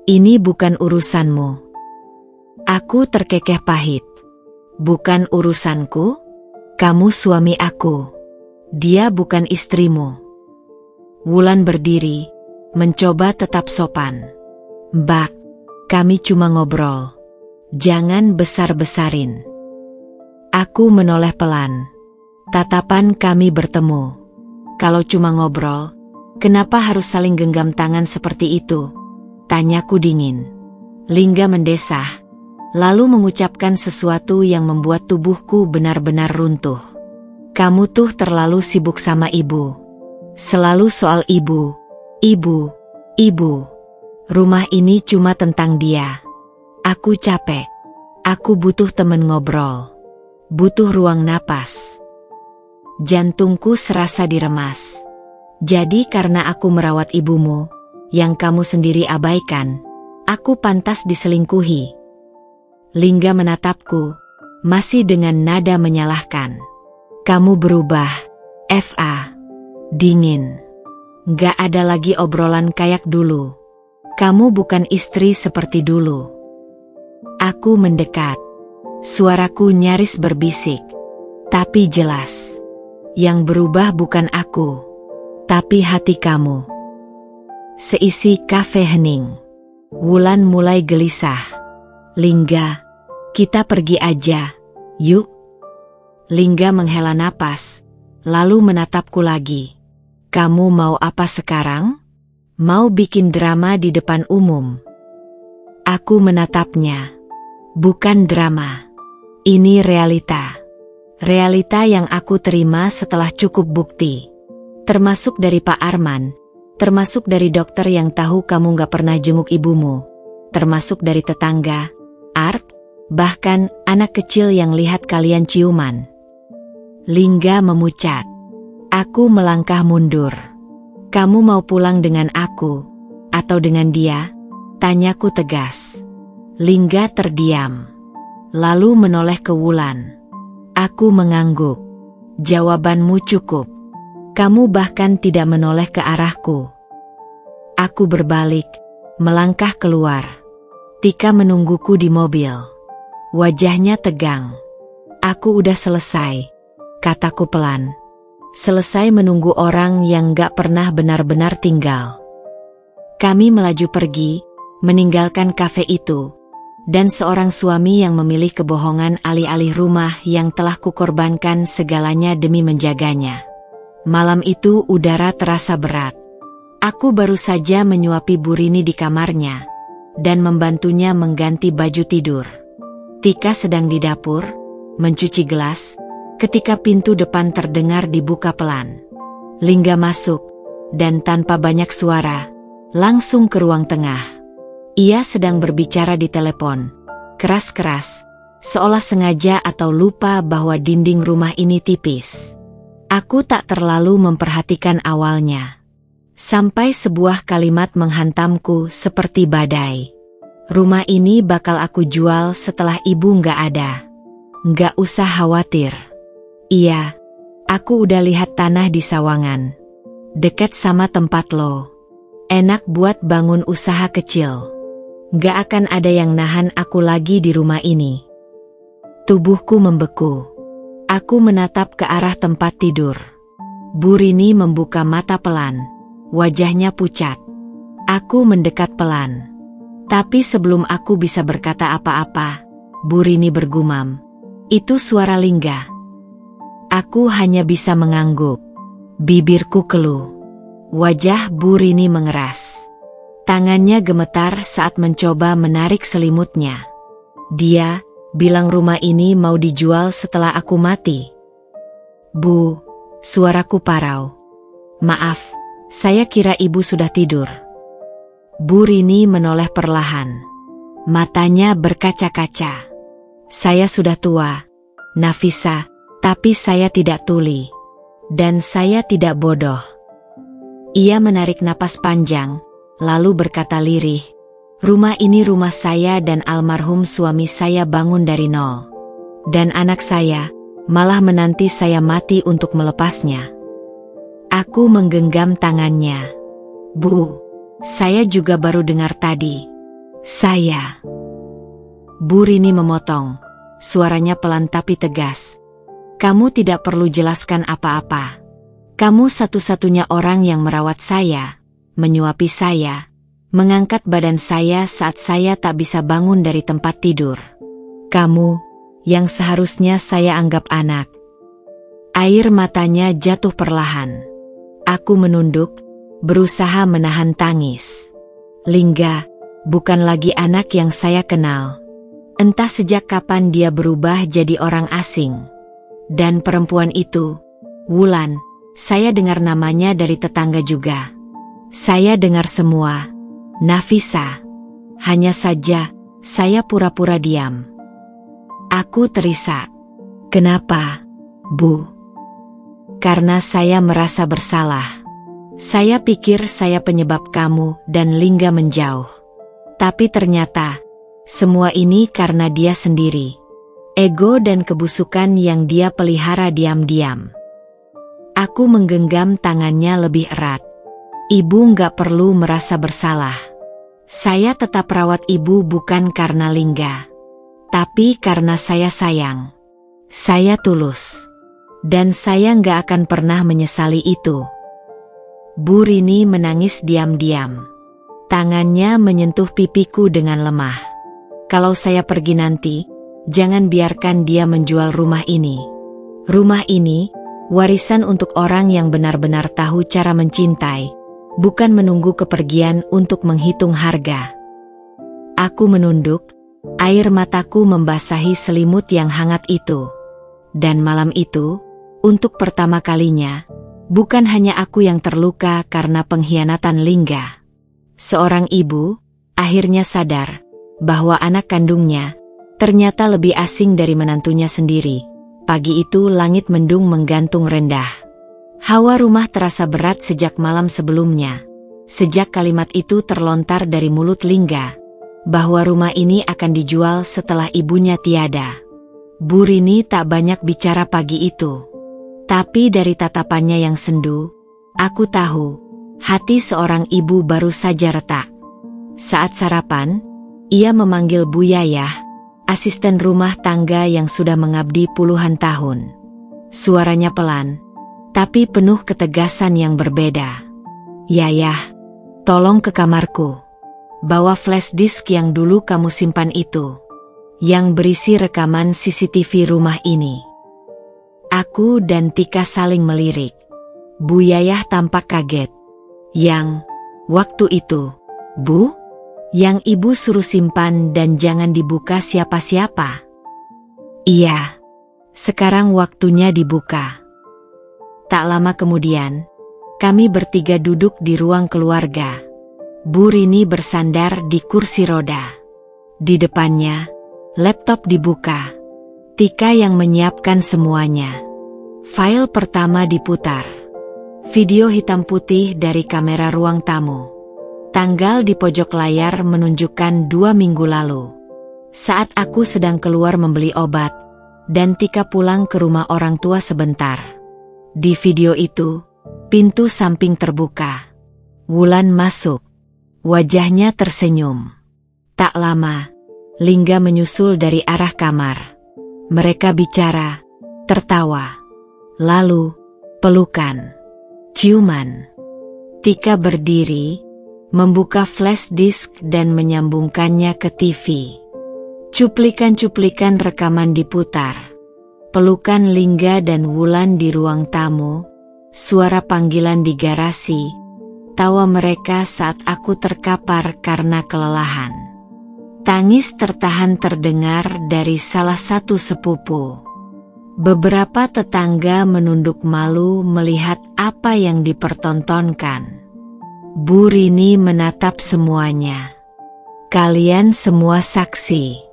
Ini bukan urusanmu." Aku terkekeh pahit. "Bukan urusanku? Kamu suami aku. Dia bukan istrimu." Wulan berdiri, mencoba tetap sopan. "Mbak, kami cuma ngobrol. Jangan besar-besarin." Aku menoleh pelan. Tatapan kami bertemu. "Kalau cuma ngobrol, kenapa harus saling genggam tangan seperti itu?" Tanyaku dingin. Lingga mendesah, lalu mengucapkan sesuatu yang membuat tubuhku benar-benar runtuh. "Kamu tuh terlalu sibuk sama ibu. Selalu soal ibu, ibu, ibu. Rumah ini cuma tentang dia. Aku capek. Aku butuh temen ngobrol. Butuh ruang napas." Jantungku serasa diremas. Jadi karena aku merawat ibumu, yang kamu sendiri abaikan, aku pantas diselingkuhi. Lingga menatapku, masih dengan nada menyalahkan. Kamu berubah, Fa. Dingin. Gak ada lagi obrolan kayak dulu. Kamu bukan istri seperti dulu. Aku mendekat. Suaraku nyaris berbisik. Tapi jelas. Yang berubah bukan aku, tapi hati kamu. Seisi kafe hening. Wulan mulai gelisah. Lingga, kita pergi aja, yuk. Lingga menghela napas, lalu menatapku lagi. Kamu mau apa sekarang? Mau bikin drama di depan umum? Aku menatapnya. Bukan drama. Ini realita. Realita yang aku terima setelah cukup bukti. Termasuk dari Pak Arman. Termasuk dari dokter yang tahu kamu gak pernah jenguk ibumu. Termasuk dari tetangga, Art, bahkan anak kecil yang lihat kalian ciuman. Lingga memucat. Aku melangkah mundur. Kamu mau pulang dengan aku, atau dengan dia? Tanyaku tegas. Lingga terdiam. Lalu menoleh ke Wulan. Aku mengangguk. Jawabanmu cukup. Kamu bahkan tidak menoleh ke arahku. Aku berbalik, melangkah keluar. Tika menungguku di mobil. Wajahnya tegang. Aku udah selesai, kataku pelan. Selesai menunggu orang yang gak pernah benar-benar tinggal. Kami melaju pergi, meninggalkan kafe itu. Dan seorang suami yang memilih kebohongan alih-alih rumah yang telah kukorbankan segalanya demi menjaganya. Malam itu udara terasa berat. Aku baru saja menyuapi Bu Rini di kamarnya, dan membantunya mengganti baju tidur. Tika sedang di dapur, mencuci gelas, ketika pintu depan terdengar dibuka pelan. Lingga masuk, dan tanpa banyak suara, langsung ke ruang tengah. Ia sedang berbicara di telepon, keras-keras, seolah sengaja atau lupa bahwa dinding rumah ini tipis. Aku tak terlalu memperhatikan awalnya. Sampai sebuah kalimat menghantamku seperti badai. Rumah ini bakal aku jual setelah ibu nggak ada. Nggak usah khawatir. Iya, aku udah lihat tanah di Sawangan. Dekat sama tempat lo. Enak buat bangun usaha kecil. Nggak akan ada yang nahan aku lagi di rumah ini. Tubuhku membeku. Aku menatap ke arah tempat tidur. Bu Rini membuka mata pelan. Wajahnya pucat. Aku mendekat pelan. Tapi sebelum aku bisa berkata apa-apa, Bu Rini bergumam. Itu suara Lingga. Aku hanya bisa mengangguk. Bibirku keluh. Wajah Bu Rini mengeras. Tangannya gemetar saat mencoba menarik selimutnya. Dia bilang rumah ini mau dijual setelah aku mati. Bu, suaraku parau. Maaf. Saya kira ibu sudah tidur. Bu Rini menoleh perlahan. Matanya berkaca-kaca. Saya sudah tua, Nafisa, tapi saya tidak tuli. Dan saya tidak bodoh. Ia menarik napas panjang, lalu berkata lirih, rumah ini rumah saya dan almarhum suami saya bangun dari nol. Dan anak saya, malah menanti saya mati untuk melepasnya. Aku menggenggam tangannya. Bu, saya juga baru dengar tadi. Saya. Bu Rini memotong. Suaranya pelan tapi tegas. Kamu tidak perlu jelaskan apa-apa. Kamu satu-satunya orang yang merawat saya, menyuapi saya, mengangkat badan saya saat saya tak bisa bangun dari tempat tidur. Kamu, yang seharusnya saya anggap anak. Air matanya jatuh perlahan. Aku menunduk, berusaha menahan tangis. Lingga, bukan lagi anak yang saya kenal. Entah sejak kapan dia berubah jadi orang asing. Dan perempuan itu, Wulan, saya dengar namanya dari tetangga juga. Saya dengar semua. Nafisa. Hanya saja, saya pura-pura diam. Aku terisak. Kenapa, Bu? karena saya merasa bersalah. Saya pikir saya penyebab kamu dan Lingga menjauh. Tapi ternyata, semua ini karena dia sendiri. Ego dan kebusukan yang dia pelihara diam-diam. Aku menggenggam tangannya lebih erat. Ibu nggak perlu merasa bersalah. Saya tetap rawat ibu bukan karena Lingga. Tapi karena saya sayang. Saya tulus. Dan saya nggak akan pernah menyesali itu. Bu Rini menangis diam-diam. Tangannya menyentuh pipiku dengan lemah. Kalau saya pergi nanti, jangan biarkan dia menjual rumah ini. Rumah ini, warisan untuk orang yang benar-benar tahu cara mencintai, bukan menunggu kepergian untuk menghitung harga. Aku menunduk, air mataku membasahi selimut yang hangat itu. Dan malam itu, untuk pertama kalinya, bukan hanya aku yang terluka karena pengkhianatan Lingga. Seorang ibu, akhirnya sadar, bahwa anak kandungnya, ternyata lebih asing dari menantunya sendiri. Pagi itu langit mendung menggantung rendah. Hawa rumah terasa berat sejak malam sebelumnya. Sejak kalimat itu terlontar dari mulut Lingga, bahwa rumah ini akan dijual setelah ibunya tiada. Bu Rini tak banyak bicara pagi itu. Tapi dari tatapannya yang sendu, aku tahu, hati seorang ibu baru saja retak. Saat sarapan, ia memanggil Bu Yayah, asisten rumah tangga yang sudah mengabdi puluhan tahun. Suaranya pelan, tapi penuh ketegasan yang berbeda. Yayah, tolong ke kamarku. Bawa flash disk yang dulu kamu simpan itu, yang berisi rekaman CCTV rumah ini. Aku dan Tika saling melirik. Bu Yayah tampak kaget. Waktu itu, Bu? Yang ibu suruh simpan dan jangan dibuka siapa-siapa? Iya, sekarang waktunya dibuka. Tak lama kemudian, kami bertiga duduk di ruang keluarga. Bu Rini bersandar di kursi roda. Di depannya, laptop dibuka. Tika yang menyiapkan semuanya. File pertama diputar. Video hitam putih dari kamera ruang tamu. Tanggal di pojok layar menunjukkan 2 minggu lalu. Saat aku sedang keluar membeli obat, dan Tika pulang ke rumah orang tua sebentar. Di video itu, pintu samping terbuka. Wulan masuk. Wajahnya tersenyum. Tak lama, Lingga menyusul dari arah kamar. Mereka bicara, tertawa. Lalu, pelukan, ciuman. Tika berdiri, membuka flash disk dan menyambungkannya ke TV. Cuplikan-cuplikan rekaman diputar. Pelukan Lingga dan Wulan di ruang tamu, suara panggilan di garasi, tawa mereka saat aku terkapar karena kelelahan. Tangis tertahan terdengar dari salah satu sepupu. Beberapa tetangga menunduk malu melihat apa yang dipertontonkan. Bu Rini menatap semuanya. Kalian semua saksi.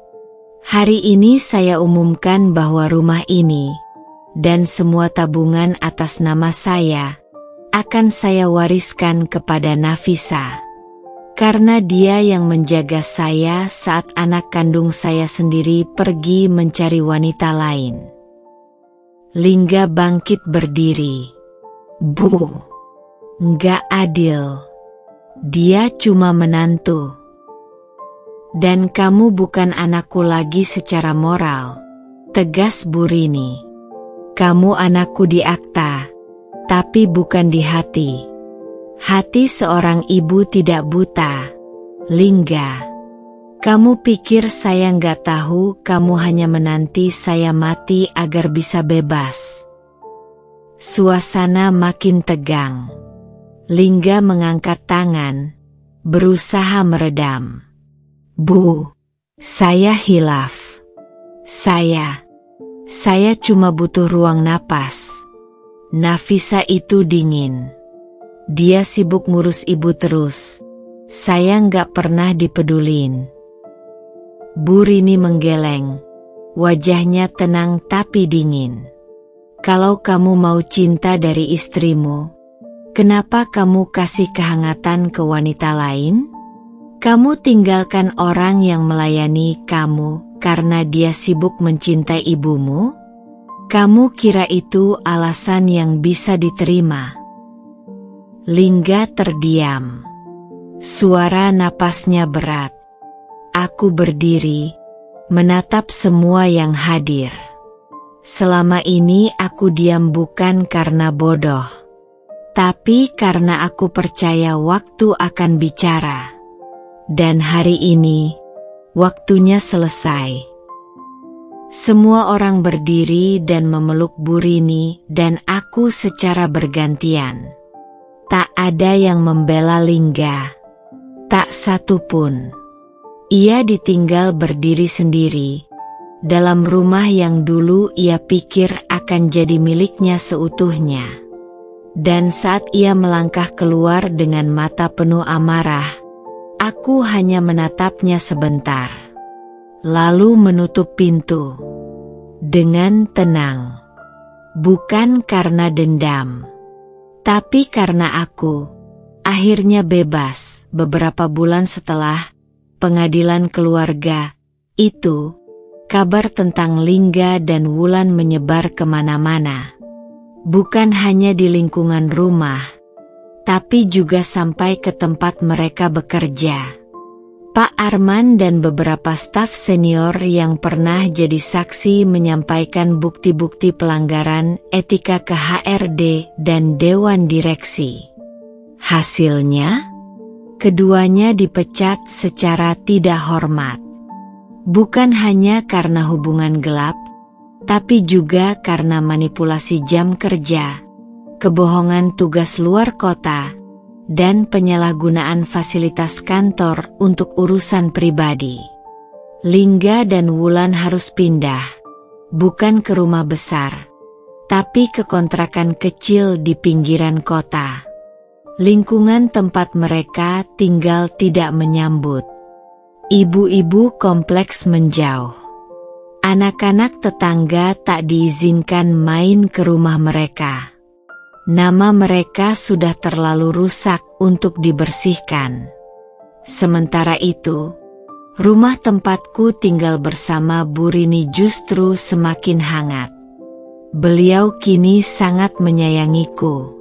Hari ini saya umumkan bahwa rumah ini, dan semua tabungan atas nama saya, akan saya wariskan kepada Nafisa. Karena dia yang menjaga saya saat anak kandung saya sendiri pergi mencari wanita lain. Lingga bangkit berdiri. Bu, nggak adil. Dia cuma menantu. Dan kamu bukan anakku lagi secara moral, tegas Bu Rini. Kamu anakku di akta, tapi bukan di hati. Hati seorang ibu tidak buta, Lingga. Kamu pikir saya nggak tahu kamu hanya menanti saya mati agar bisa bebas. Suasana makin tegang. Lingga mengangkat tangan, berusaha meredam. Bu, saya hilaf. Saya cuma butuh ruang napas. Nafisa itu dingin. Dia sibuk ngurus ibu terus. Saya nggak pernah dipedulin. Bu Rini menggeleng. Wajahnya tenang tapi dingin. Kalau kamu mau cinta dari istrimu, kenapa kamu kasih kehangatan ke wanita lain? Kamu tinggalkan orang yang melayani kamu karena dia sibuk mencintai ibumu? Kamu kira itu alasan yang bisa diterima? Lingga terdiam. Suara napasnya berat. Aku berdiri, menatap semua yang hadir. Selama ini aku diam bukan karena bodoh, tapi karena aku percaya waktu akan bicara. Dan hari ini, waktunya selesai. Semua orang berdiri dan memeluk Bu Rini dan aku secara bergantian. Tak ada yang membela Lingga. Tak satu pun. Ia ditinggal berdiri sendiri dalam rumah yang dulu ia pikir akan jadi miliknya seutuhnya. Dan saat ia melangkah keluar dengan mata penuh amarah, aku hanya menatapnya sebentar, lalu menutup pintu. Dengan tenang. Bukan karena dendam, tapi karena aku akhirnya bebas beberapa bulan setelah pengadilan keluarga itu. Kabar tentang Lingga dan Wulan menyebar kemana-mana. Bukan hanya di lingkungan rumah, tapi juga sampai ke tempat mereka bekerja. Pak Arman dan beberapa staf senior yang pernah jadi saksi menyampaikan bukti-bukti pelanggaran etika ke HRD dan Dewan Direksi. Hasilnya, keduanya dipecat secara tidak hormat. Bukan hanya karena hubungan gelap, tapi juga karena manipulasi jam kerja, kebohongan tugas luar kota, dan penyalahgunaan fasilitas kantor untuk urusan pribadi. Lingga dan Wulan harus pindah, bukan ke rumah besar, tapi ke kontrakan kecil di pinggiran kota. Lingkungan tempat mereka tinggal tidak menyambut. Ibu-ibu kompleks menjauh. Anak-anak tetangga tak diizinkan main ke rumah mereka. Nama mereka sudah terlalu rusak untuk dibersihkan. Sementara itu, rumah tempatku tinggal bersama Bu Rini justru semakin hangat. Beliau kini sangat menyayangiku.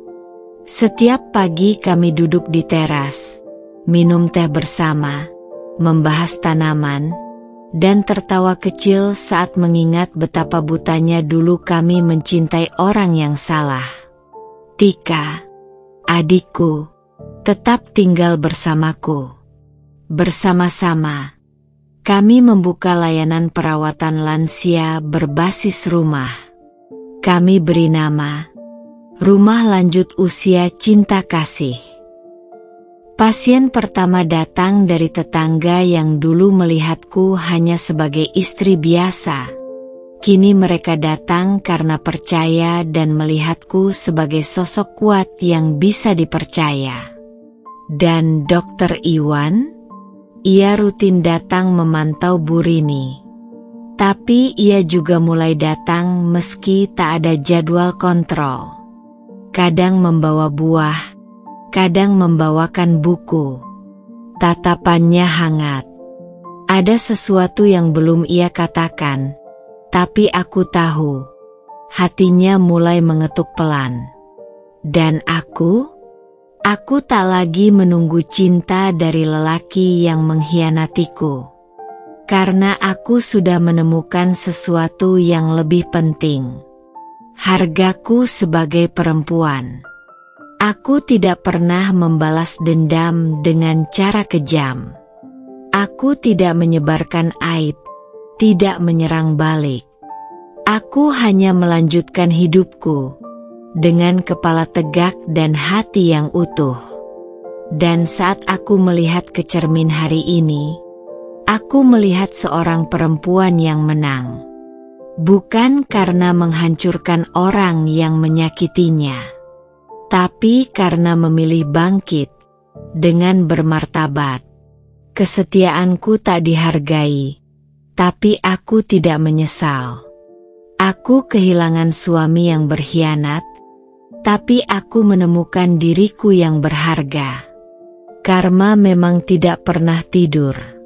Setiap pagi kami duduk di teras, minum teh bersama, membahas tanaman, dan tertawa kecil saat mengingat betapa butanya dulu kami mencintai orang yang salah. Tika, adikku, tetap tinggal bersamaku. Bersama-sama, kami membuka layanan perawatan lansia berbasis rumah. Kami beri nama Rumah Lanjut Usia Cinta Kasih. Pasien pertama datang dari tetangga yang dulu melihatku hanya sebagai istri biasa. Kini mereka datang karena percaya dan melihatku sebagai sosok kuat yang bisa dipercaya. Dan Dr. Iwan? Ia rutin datang memantau Bu Rini. Tapi ia juga mulai datang meski tak ada jadwal kontrol. Kadang membawa buah, kadang membawakan buku. Tatapannya hangat. Ada sesuatu yang belum ia katakan, tapi aku tahu. Hatinya mulai mengetuk pelan. Dan aku tak lagi menunggu cinta dari lelaki yang mengkhianatiku. Karena aku sudah menemukan sesuatu yang lebih penting. Hargaku sebagai perempuan. Aku tidak pernah membalas dendam dengan cara kejam. Aku tidak menyebarkan aib, tidak menyerang balik. Aku hanya melanjutkan hidupku dengan kepala tegak dan hati yang utuh. Dan saat aku melihat ke cermin hari ini, aku melihat seorang perempuan yang menang. Bukan karena menghancurkan orang yang menyakitinya, tapi karena memilih bangkit dengan bermartabat. Kesetiaanku tak dihargai, tapi aku tidak menyesal. Aku kehilangan suami yang berkhianat, tapi aku menemukan diriku yang berharga. Karma memang tidak pernah tidur.